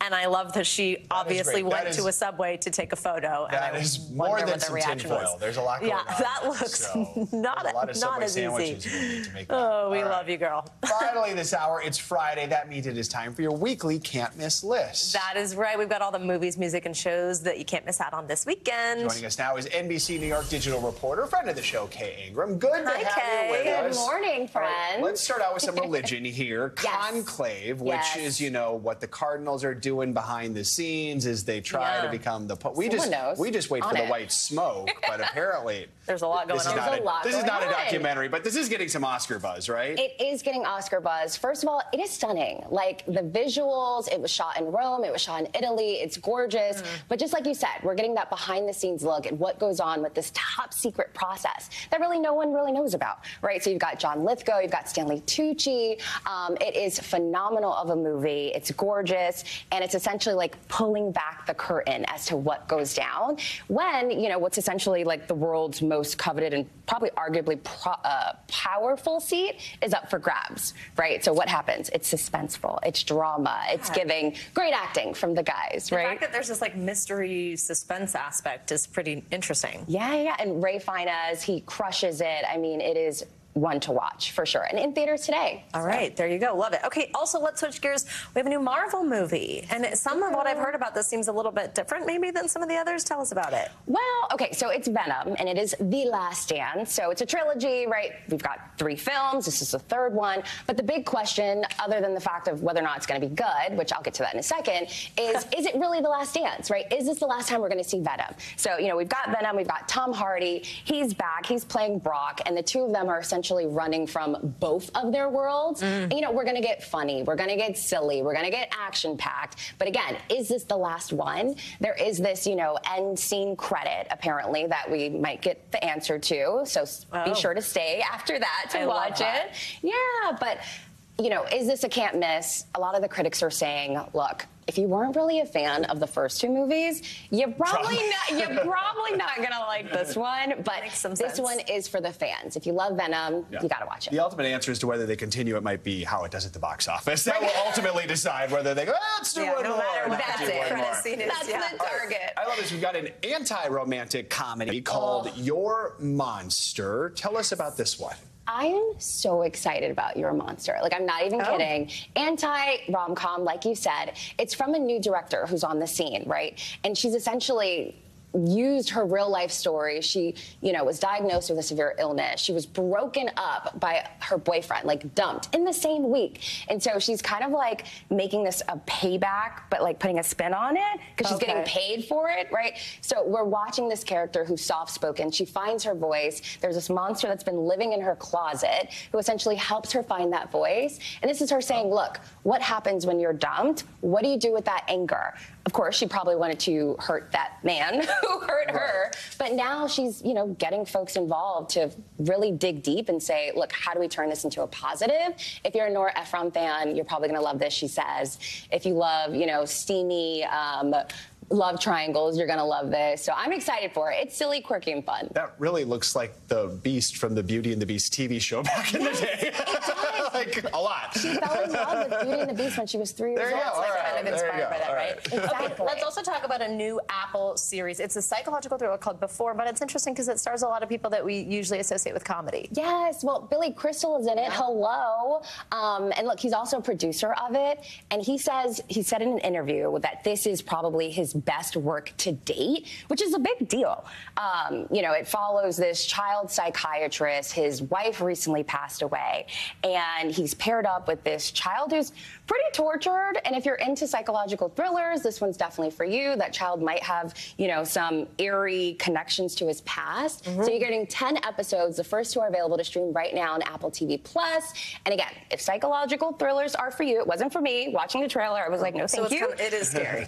And I love that she obviously went to a Subway to take a photo. That is more than some tinfoil. There's a lot going on. Yeah, that looks not as easy. To make oh, we love you, girl. Finally, this hour, it's Friday. That means it is time for your weekly can't-miss list. That is right. We've got all the movies, music, and shows that you can't miss out on this weekend. Joining us now is NBC New York digital reporter, friend of the show, Kay Ingram. Good to have you with us. Good morning, friend. Right, let's start out with some religion here. Conclave, which is, what the Cardinals are doing behind the scenes as they try to become the Pope. We just wait for the white smoke, but apparently there's a lot going on. This is not a documentary, but this is getting some Oscar buzz, right? It is getting Oscar buzz. First of all, it is stunning. Like the visuals, it was shot in Rome, it was shot in Italy, it's gorgeous. But just like you said, we're getting that behind the scenes look at what goes on with this top secret process that really no one really knows about, right? So you've got John Lithgow, you've got Stanley Tucci. It is phenomenal of a movie. It's gorgeous, and it's essentially like pulling back the curtain as to what goes down when, what's essentially like the world's most coveted and probably arguably powerful seat is up for grabs, right? So what happens? It's suspenseful, it's drama, it's giving great acting from the guys, right? The fact that there's this like mystery suspense aspect is pretty interesting. Yeah, and Ray Fiennes, he crushes it. I mean, it is one to watch for sure, and in theaters today. All right, there you go. Love it. Okay, also let's switch gears. We have a new Marvel movie, and some of what I've heard about this seems a little bit different maybe than some of the others. Tell us about it. Well, okay, so it's Venom, and it is The Last Stand. So it's a trilogy, right? We've got 3 films. This is the 3rd one. But the big question, other than the fact of whether or not it's going to be good, which I'll get to that in a second, is it really The Last Dance, right? Is this the last time we're going to see Venom? So, you know, we've got Venom, we've got Tom Hardy. He's back. He's playing Brock, and the two of them are essentially running from both of their worlds. And, you know, we're going to get funny. We're going to get silly. We're going to get action-packed. But again, is this the last one? There is this, you know, end scene credit, apparently, that we might get the answer to. So be sure to stay after that to watch it. Yeah, but, you know, is this a can't miss? A lot of the critics are saying, look, if you weren't really a fan of the first 2 movies, you're probably not going to like this one. But this one is for the fans. If you love Venom, you got to watch it. The ultimate answer as to whether they continue it might be how it does at the box office. That will ultimately decide whether they go, let's do one more. That's the target. I love this. We've got an anti-romantic comedy called Your Monster. Tell us about this one. I am so excited about Your Monster. Like, I'm not even kidding. Anti-rom-com, like you said. It's from a new director who's on the scene, right? And she's essentially used her real life story. She, you know, was diagnosed with a severe illness. She was broken up by her boyfriend, like dumped in the same week. And so she's kind of like making this a payback, but like putting a spin on it because she's getting paid for it, right? So we're watching this character who's soft-spoken. She finds her voice. There's this monster that's been living in her closet who essentially helps her find that voice. And this is her saying, look, what happens when you're dumped? What do you do with that anger? Of course, she probably wanted to hurt that man who hurt her. But now she's, you know, getting folks involved to really dig deep and say, look, how do we turn this into a positive? If you're a Nora Ephron fan, you're probably going to love this, she says. If you love, you know, steamy love triangles, you're going to love this. So I'm excited for it. It's silly, quirky, and fun. That really looks like the Beast from the Beauty and the Beast TV show back in the day. Like, a lot. She fell in love with Beauty and the Beast when she was 3 years old. It's like kind of inspired by that, right? Exactly. Let's also talk about a new Apple series. It's a psychological thriller called Before, but it's interesting because it stars a lot of people that we usually associate with comedy. Yes, well, Billy Crystal is in it. Hello. And look, he's also a producer of it. And he said in an interview that this is probably his best work to date, which is a big deal. You know, it follows this child psychiatrist. His wife recently passed away, and he's paired up with this child who's pretty tortured. And if you're into psychological thrillers, this one's definitely for you. That child might have, you know, some eerie connections to his past. So you're getting 10 episodes. The first 2 are available to stream right now on Apple TV+. And again, if psychological thrillers are for you, it wasn't for me. Watching the trailer, I was like, no, thank you. It is scary.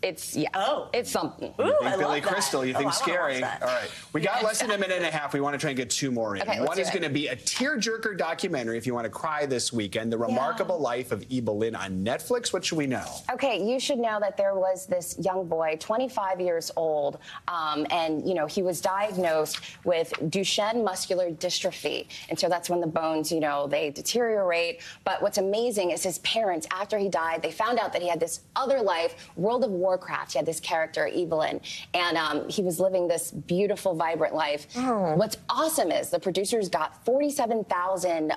It's something. You think Billy Crystal, you think scary. All right. We got less than a minute and a half. We want to try and get 2 more in. Okay, one is going to be a tearjerker documentary if you want to cry this weekend. The Remarkable Life of E. Boleyn on Netflix. What should we know? Okay, you should know that there was this young boy, 25 years old, and, you know, he was diagnosed with Duchenne muscular dystrophy. And so that's when the bones, you know, they deteriorate. But what's amazing is his parents, after he died, they found out that he had this other life, World of Warcraft. He had this character, Evelyn, and he was living this beautiful, vibrant life. What's awesome is the producers got 47,000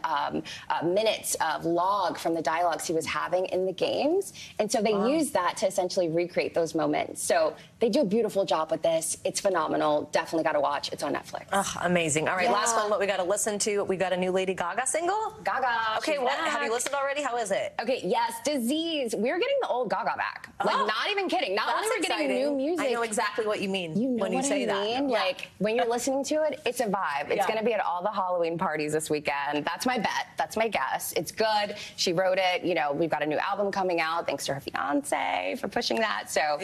minutes of log from the dialogues he was having in the games. And so they used that to essentially recreate those moments. So they do a beautiful job with this. It's phenomenal. Definitely got to watch. It's on Netflix. Amazing. All right, last one, what we got to listen to. We got a new Lady Gaga single. Gaga. Okay, what? Have you listened already? How is it? Okay, yes, Disease. We're getting the old Gaga back. Like, not even kidding. Not only we're getting new music. I know exactly what you mean when you say that. Like, when you're listening to it, it's a vibe. It's going to be at all the Halloween parties this weekend. That's my bet. That's my guess. It's good. She wrote it. You know, we've got a new album coming out. Thanks to her fiance for pushing that. So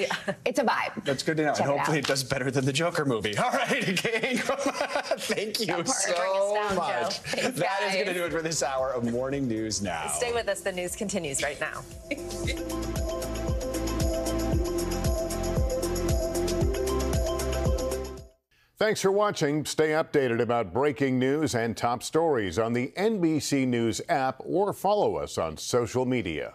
it's a vibe. That's good to know. And hopefully it does better than the Joker movie. All right, King. Thank you so much. That is going to do it for this hour of Morning News Now. Stay with us. The news continues right now. Thanks for watching. Stay updated about breaking news and top stories on the NBC News app or follow us on social media.